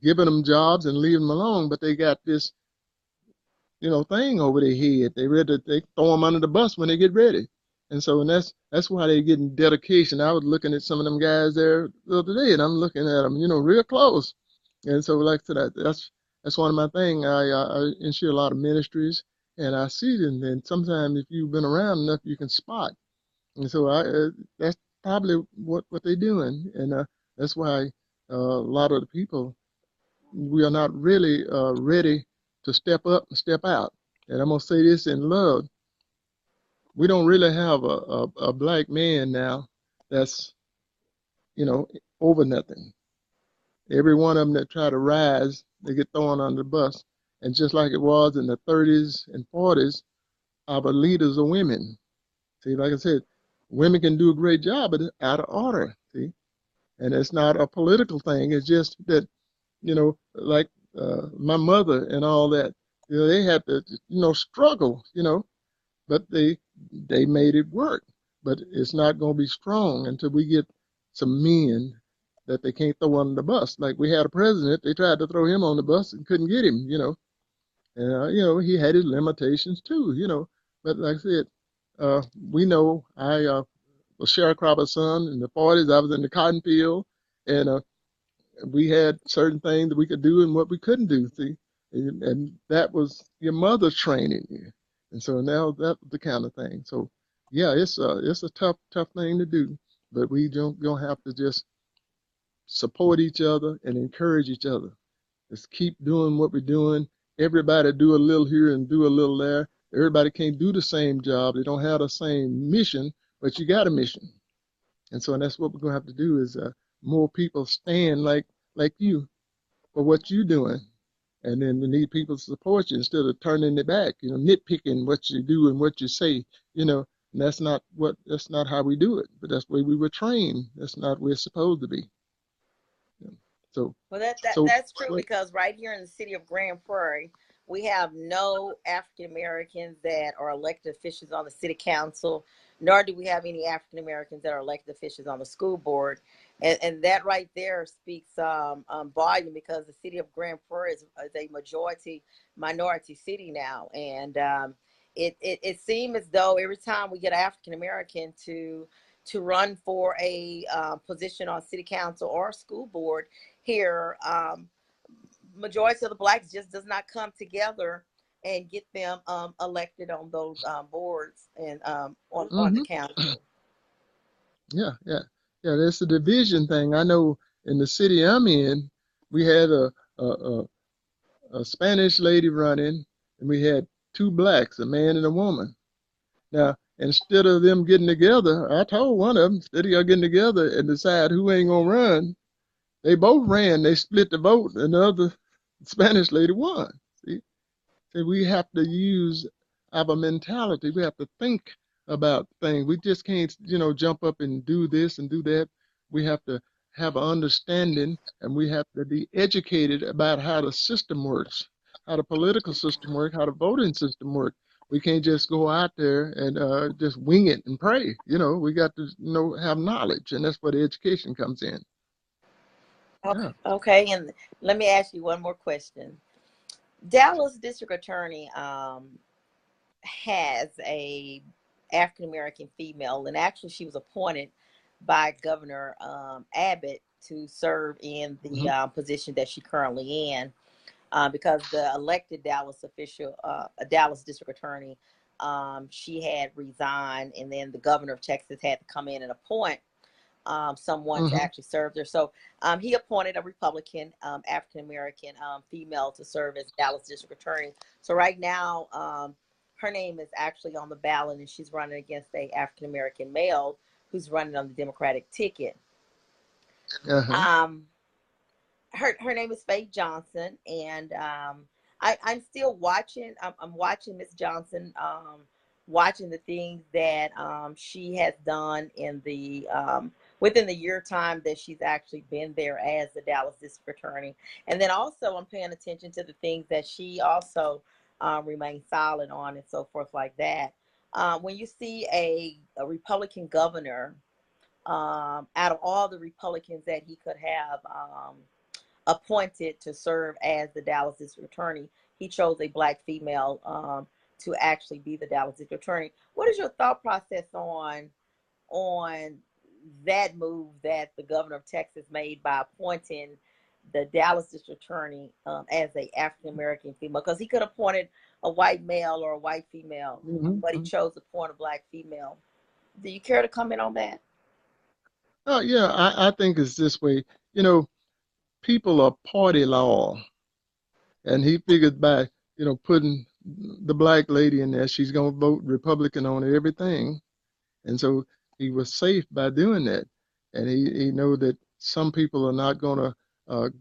giving them jobs and leaving them alone, but they got this, thing over their head. They ready to, they throw them under the bus when they get ready. And that's why they getting dedication. I was looking at some of them guys there the other day, and I'm looking at them, real close. And so, like I said, that's one of my thing. I ensure a lot of ministries, and I see them. And sometimes, if you've been around enough, you can spot. And so that's probably what they're doing, and that's why a lot of the people, we are not really ready to step up and step out. And I'm gonna say this in love: we don't really have a black man now that's you know over nothing. Every one of them that try to rise, they get thrown under the bus. And just like it was in the 30s and 40s, our leaders are women. See, like I said, women can do a great job, but it's out of order. See, and it's not a political thing. It's just that, like my mother and all that, they had to, struggle, but they made it work. But it's not going to be strong until we get some men that they can't throw on the bus. Like we had a president, they tried to throw him on the bus and couldn't get him, and he had his limitations too, But like I said, we know I was sharecropper's son in the 40s. I was in the cotton field, and we had certain things that we could do and what we couldn't do. See, and that was your mother training you, and so now that's the kind of thing. So yeah, it's a tough thing to do, but we don't have to just support each other and encourage each other. Let's keep doing what we're doing. Everybody do a little here and do a little there. Everybody can't do the same job. They don't have the same mission, but you got a mission. And so that's what we're gonna have to do is more people stand like you for what you're doing. And then we need people to support you instead of turning their back, nitpicking what you do and what you say, you know. And that's not how we do it. But that's the way we were trained. That's not where it's supposed to be. Yeah. So Well, that, that so that's true, what because right here in the city of Grand Prairie, we have no African Americans that are elected officials on the city council, nor do we have any African Americans that are elected officials on the school board. And that right there speaks volume, because the city of Grand Prairie is a majority minority city now. And it seemed as though every time we get African American to run for a position on city council or school board here, majority of the blacks just does not come together and get them elected on those boards and on the Hmm. council. Yeah, yeah, yeah. That's a division thing. I know in the city I'm in, we had a, a, a Spanish lady running, and we had two blacks, a man and a woman. Now, instead of them getting together, I told one of them, instead of y'all getting together and decide who ain't gonna run, they both ran. They split the vote, and the other Spanish lady won. See, so we have to use our mentality. We have to think about things. We just can't, jump up and do this and do that. We have to have an understanding, and we have to be educated about how the system works, how the political system works, how the voting system works. We can't just go out there and just wing it and pray. We got to have knowledge, and that's where the education comes in. Okay, Yeah. okay, and let me ask you one more question. Dallas District Attorney has a African American female, and actually she was appointed by Governor Abbott to serve in the Hmm. position that she currently in. Because the elected Dallas official, a Dallas district attorney, she had resigned, and then the governor of Texas had to come in and appoint someone to Hmm. actually serve there. So he appointed a Republican African American female to serve as Dallas district attorney. So right now, her name is actually on the ballot, and she's running against a African American male who's running on the Democratic ticket. Uh-huh. Um, her name is Faith Johnson, and I'm still watching. I'm watching Miss Johnson, watching the things that she has done in the within the year time that she's actually been there as the Dallas District Attorney, and then also I'm paying attention to the things that she also remains silent on and so forth like that. When you see a Republican governor, out of all the Republicans that he could have appointed to serve as the Dallas District Attorney, he chose a black female to actually be the Dallas District Attorney. What is your thought process on that move that the governor of Texas made by appointing the Dallas District Attorney as a African American female? Because he could have appointed a white male or a white female, but he Hmm. chose to appoint a black female. Do you care to comment on that? Oh, yeah, I think it's this way. You know, people are party law, and he figured by putting the black lady in there, she's gonna vote Republican on everything, and so he was safe by doing that. And he know that some people are not gonna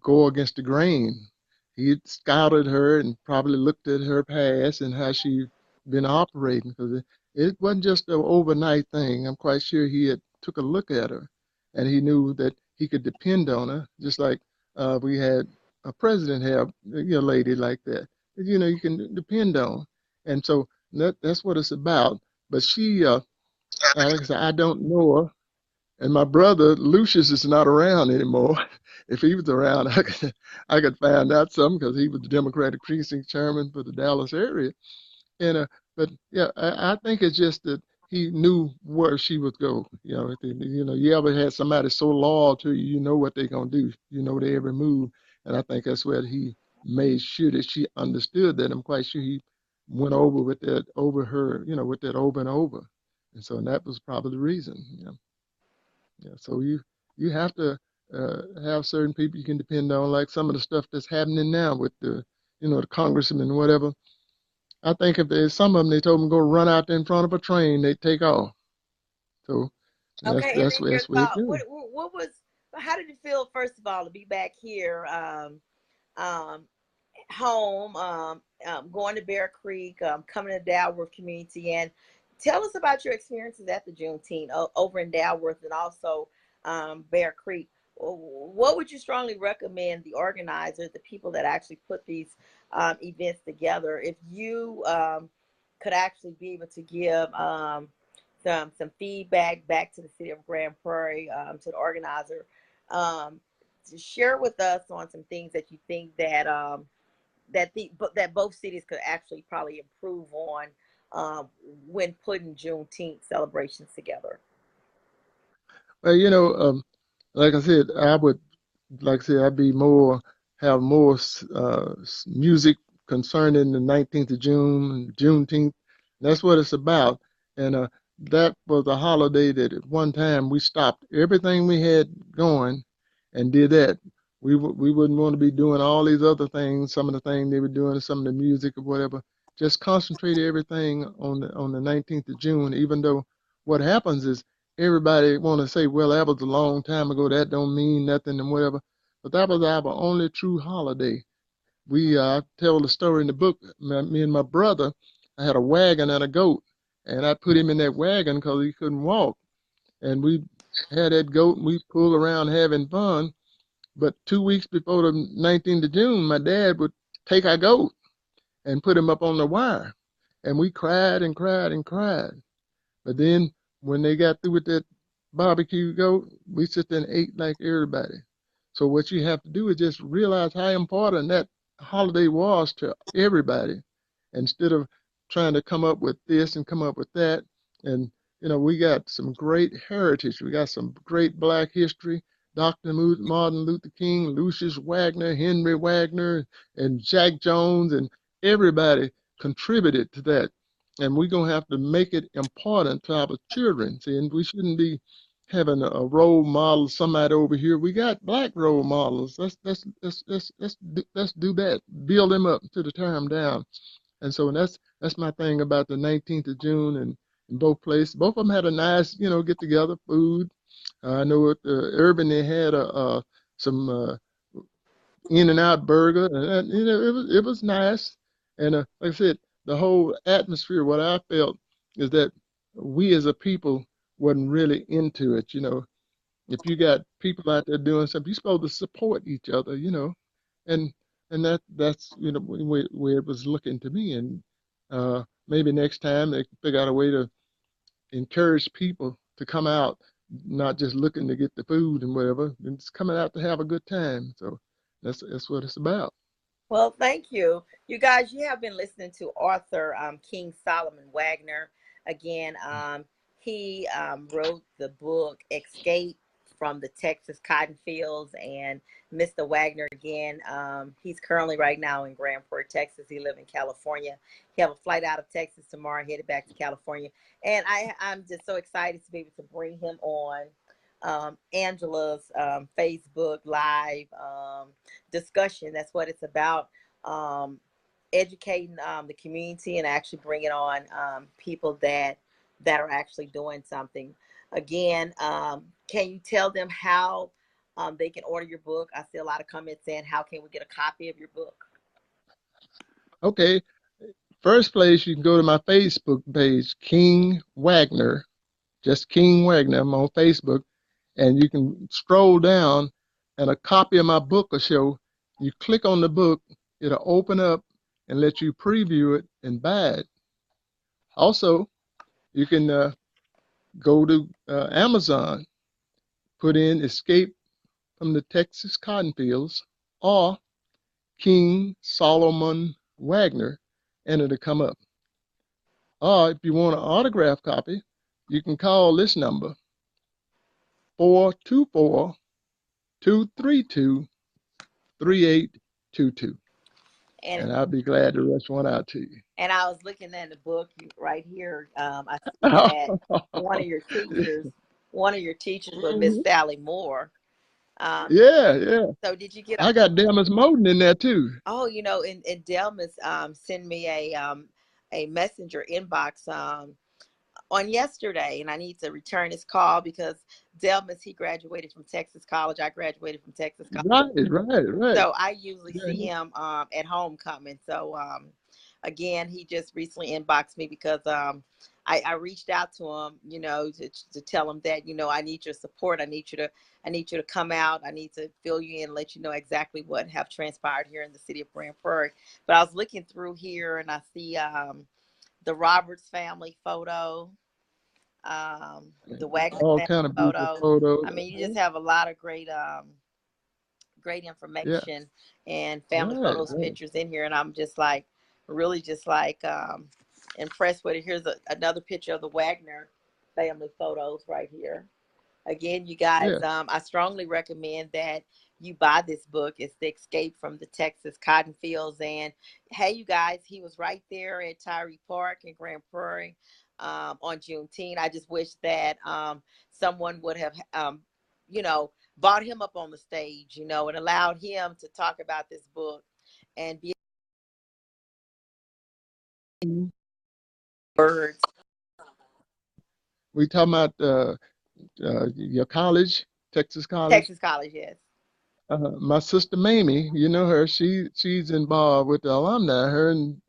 go against the grain. He scouted her and probably looked at her past and how she been operating, because it wasn't just an overnight thing. I'm quite sure he had took a look at her, and he knew that he could depend on her, just like we had a president have a lady like that. You can depend on, and so that's what it's about. But she, like I said, I don't know her. And my brother Lucius is not around anymore. If he was around, I could find out something, because he was the Democratic precinct chairman for the Dallas area. And but yeah, I think it's just that he knew where she would go. You ever had somebody so loyal to you, you know what they're gonna do. You know their every move. And I think that's where he made sure that she understood that. I'm quite sure he went over with that over her, with that over and over. And so that was probably the reason. Yeah. So you have to have certain people you can depend on, like some of the stuff that's happening now with the congressmen and whatever. I think if there's some of them, they told them to go run out there in front of a train, they take off. So that's Okay, and that's then your that's what it thought. do. What was? How did it feel? First of all, to be back here, um, home, going to Bear Creek, coming to Dalworth community, and tell us about your experiences at the Juneteenth over in Dalworth and also Bear Creek. What would you strongly recommend the organizers, the people that actually put these events together, if you could actually be able to give some feedback back to the city of Grand Prairie, to the organizer, um, to share with us on some things that you think that that both cities could actually probably improve on um, when putting Juneteenth celebrations together? Well, like I said, I'd be more, have more music concerning the 19th of June, Juneteenth. That's what it's about. And that was a holiday that at one time we stopped everything we had going and did that. We wouldn't want to be doing all these other things, some of the things they were doing, some of the music or whatever. Just concentrate everything on the 19th of June, even though what happens is everybody want to say, well, that was a long time ago. That don't mean nothing and whatever. But that was our only true holiday. We tell the story in the book. Me and my brother, I had a wagon and a goat, and I put him in that wagon because he couldn't walk. And we had that goat, and we pulled around having fun. But 2 weeks before the 19th of June, my dad would take our goat and put him up on the wire, and we cried and cried and cried. But then when they got through with that barbecue goat, we sit there and ate like everybody. So what you have to do is just realize how important that holiday was to everybody, instead of trying to come up with this and come up with that. And we got some great heritage. We got some great Black history. Dr. Martin Luther King, Lucius Wagner, Henry Wagner, and Jack Jones, and everybody contributed to that. And we're gonna have to make it important to our children. See, and we shouldn't be having a role model, somebody over here. We got Black role models. Let's do that. Build them up to the tear them down. And so that's my thing about the 19th of June, and in both places. Both of them had a nice, get together, food. I know at Urban they had some In and Out Burger, and it was nice. And like I said, the whole atmosphere. What I felt is that we as a people wasn't really into it. If you got people out there doing something, you're supposed to support each other. And that's where it was looking to me. And maybe next time they can figure out a way to encourage people to come out, not just looking to get the food and whatever, and it's coming out to have a good time. So that's what it's about. Well, thank you. You guys, you have been listening to Arthur King Solomon Wagner. Again, he wrote the book Escape from the Texas Cotton Fields. And Mr. Wagner, again, he's currently right now in Grand Prairie, Texas. He lives in California. He have a flight out of Texas tomorrow, headed back to California. And I'm just so excited to be able to bring him on Angela's Facebook Live discussion. That's what it's about. Um, Educating the community and actually bringing on people that are actually doing something. Again, can you tell them how they can order your book? I see a lot of comments saying, how can we get a copy of your book? Okay, first place you can go to my Facebook page, King Wagner, just King Wagner. I'm on Facebook, and you can scroll down, and a copy of my book will show. You click on the book, it'll open up and let you preview it and buy it. Also, you can go to Amazon, put in Escape from the Texas Cotton Fields or King Solomon Wagner, and it'll come up. Or if you want an autograph copy, you can call this number, 424-232-3822. And And I'll be glad to rush one out to you. I was looking at the book right here. I see that one of your teachers, one of your teachers was Miss Sally Moore. Um, Yeah, yeah. so did you get a I got Demis Moden in there too. Oh, and Delmas send me a messenger inbox on yesterday, and I need to return his call because Delmas, he graduated from Texas College. I graduated from Texas College. Right, right, right. So I usually Yeah, see him at homecoming. So again, he just recently inboxed me because I reached out to him, to tell him that, I need your support. I need you to come out. I need to fill you in, let you know exactly what have transpired here in the city of Grand Prairie. But I was looking through here and I see the Roberts family photo, the Wagner all family kind of beautiful photo. photos. I mean, you just have a lot of great Yeah, information and family right, photos, right. pictures in here. And I'm just like, really just like, impressed with it. Here's another picture of the Wagner family photos right here. Again, you guys, Yeah. I strongly recommend that you buy this book. It's The Escape from the Texas Cotton Fields. And hey, you guys, he was right there at Tyree Park in Grand Prairie on Juneteenth. I just wish that someone would have, you know, brought him up on the stage, you know, and allowed him to talk about this book and be Mhm. words. We talking about your college, Texas College. Texas College, yes. My sister Mamie, you know her. She's involved with the alumni. Her and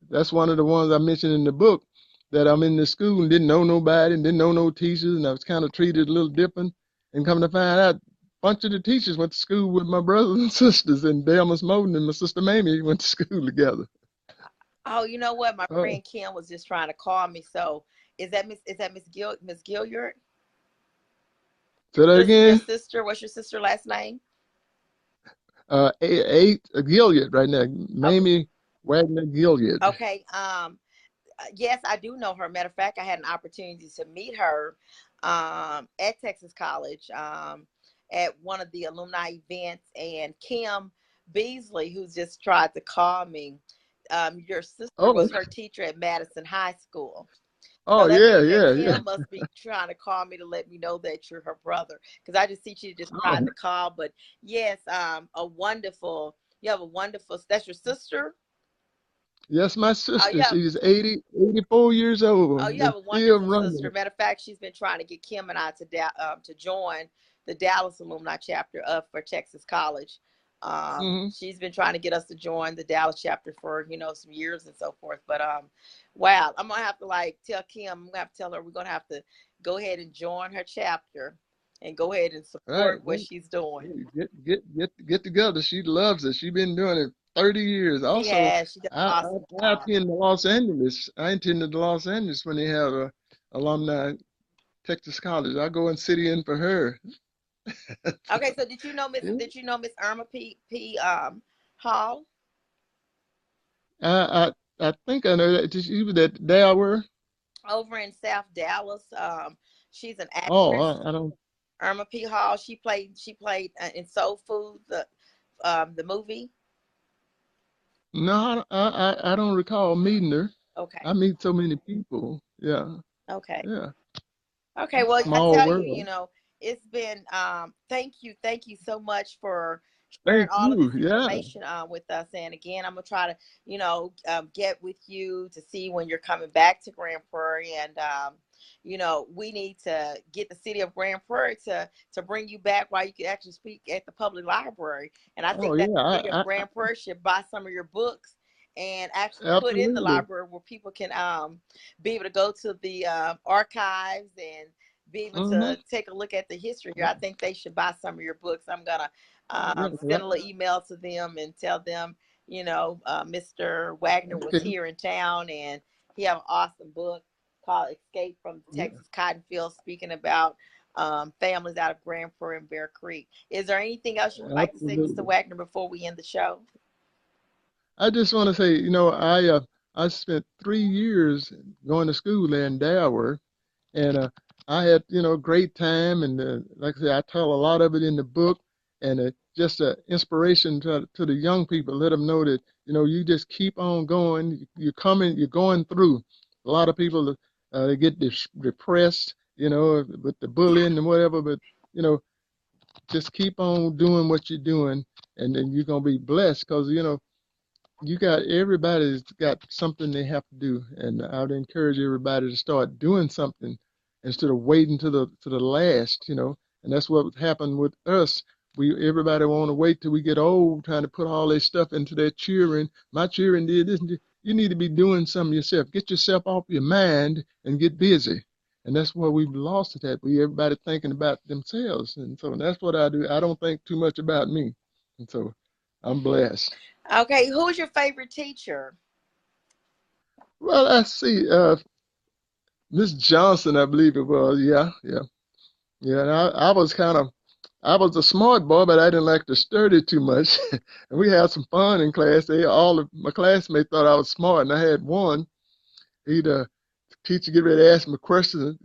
that's one of the ones I mentioned in the book that I'm in the school and didn't know nobody and didn't know no teachers and I was kind of treated a little different. And come to find out, a bunch of the teachers went to school with my brothers and sisters, and Delmas Moden and my sister Mamie went to school together. Oh, you know what? My Oh, friend Kim was just trying to call me. So Miss Gilliard? say that Your again. sister? What's your sister last name? Eight Gilead right now. Okay. Mamie Wagner Gilead. Okay. Yes, I do know her. Matter of fact, I had an opportunity to meet her at Texas College at one of the alumni events, and Kim Beasley, who just tried to call me. Your sister Oh, was her teacher at Madison High School. So oh that yeah, means that yeah, yeah. Kim must be trying to call me to let me know that you're her brother. Because I just see she just tried Oh, to call. But yes, you have a wonderful, that's your sister? yes, my Oh, sister. yeah. She's 84 years old Oh, you and have a still wonderful sister. running. Matter of fact, she's been trying to get Kim and I to join the Dallas alumni chapter for Texas College. Hmm. She's been trying to get us to join the Dallas chapter for some years and so forth. But wow, I'm gonna have to like tell Kim. I'm gonna have to tell her we're gonna have to go ahead and join her chapter and go ahead and Right. support what she's doing. Get together. She loves it. She's been doing it 30 years. She Also, has. She does I, an I, awesome I job. attended Los Angeles. I attended Los Angeles when they have a alumni Texas College. I go and sit in for her. Okay, so did you know Miss Irma P Hall I think I know that. She was at Dower. over in South Dallas? She's an Oh, actress. I don't. Irma P Hall. She played in Soul Food the movie. No, I don't recall meeting her. I Okay. meet so many people. Yeah, Okay. yeah. Okay, well, I Small tell you, you world. know, it's been thank you so much for sharing Thank all of you. this Yeah. information with us. And again, I'm gonna try to, get with you to see when you're coming back to Grand Prairie, and we need to get the city of Grand Prairie to bring you back while you can actually speak at the public library. And I Oh think that yeah. the city of Grand Prairie should buy some of your books and actually put in the Absolutely. library where people can be able to go to the archives and be able Mm-hmm. to take a look at the history here. I think they should buy some of your books. I'm gonna Yeah. send a little email to them and tell them, Mr. Wagner was Okay. here in town and he have an awesome book called "Escape from the Yeah. Texas Cotton Fields," speaking about families out of Grand Prairie and Bear Creek. Is there anything else you would like to say, Mr. Absolutely. Wagner, before we end the show? I just want to say, I spent 3 years going to school there in Dower, and I had a great time, and like I said, I tell a lot of it in the book, and just inspiration to the young people. Let them know that you just keep on going. You're going through. A lot of people they get depressed, with the bullying and whatever, but you know just keep on doing what you're doing, and then you're gonna be blessed because you got everybody's got something they have to do, and I would encourage everybody to start doing something instead of waiting to the last, and that's what happened with us. Everybody want to wait till we get old, trying to put all their stuff into their children. My children did this. You need to be doing something yourself. Get yourself off your mind and get busy. And that's where we've lost it at. Everybody thinking about themselves, and so that's what I do. I don't think too much about me, and so I'm blessed. Okay, who's your favorite teacher? Well, I see. Miss Johnson, I believe it was. Yeah, yeah, yeah. And I was a smart boy, but I didn't like to study too much. And we had some fun in class. My classmates thought I was smart, and I had one. He'd teacher get ready to ask him a question.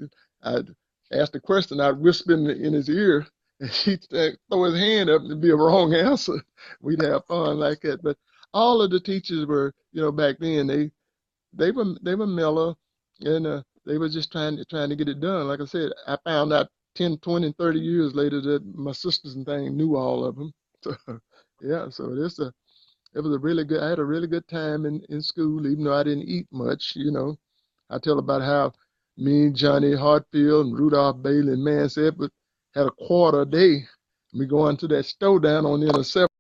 I'd ask the question, I'd whisper in his ear, and he'd throw his hand up and it'd be a wrong answer. We'd have fun like that. But all of the teachers were, back then they were mellow, and they were just trying to get it done. Like I said, I found out 10, 20, 30 years later that my sisters and things knew all of them. So yeah, so it was a really good. I had a really good time in school, even though I didn't eat much. I tell about how me, Johnny Hartfield, and Rudolph Bailey and Man said, but had a quarter a day. We go into that store down on the intercept.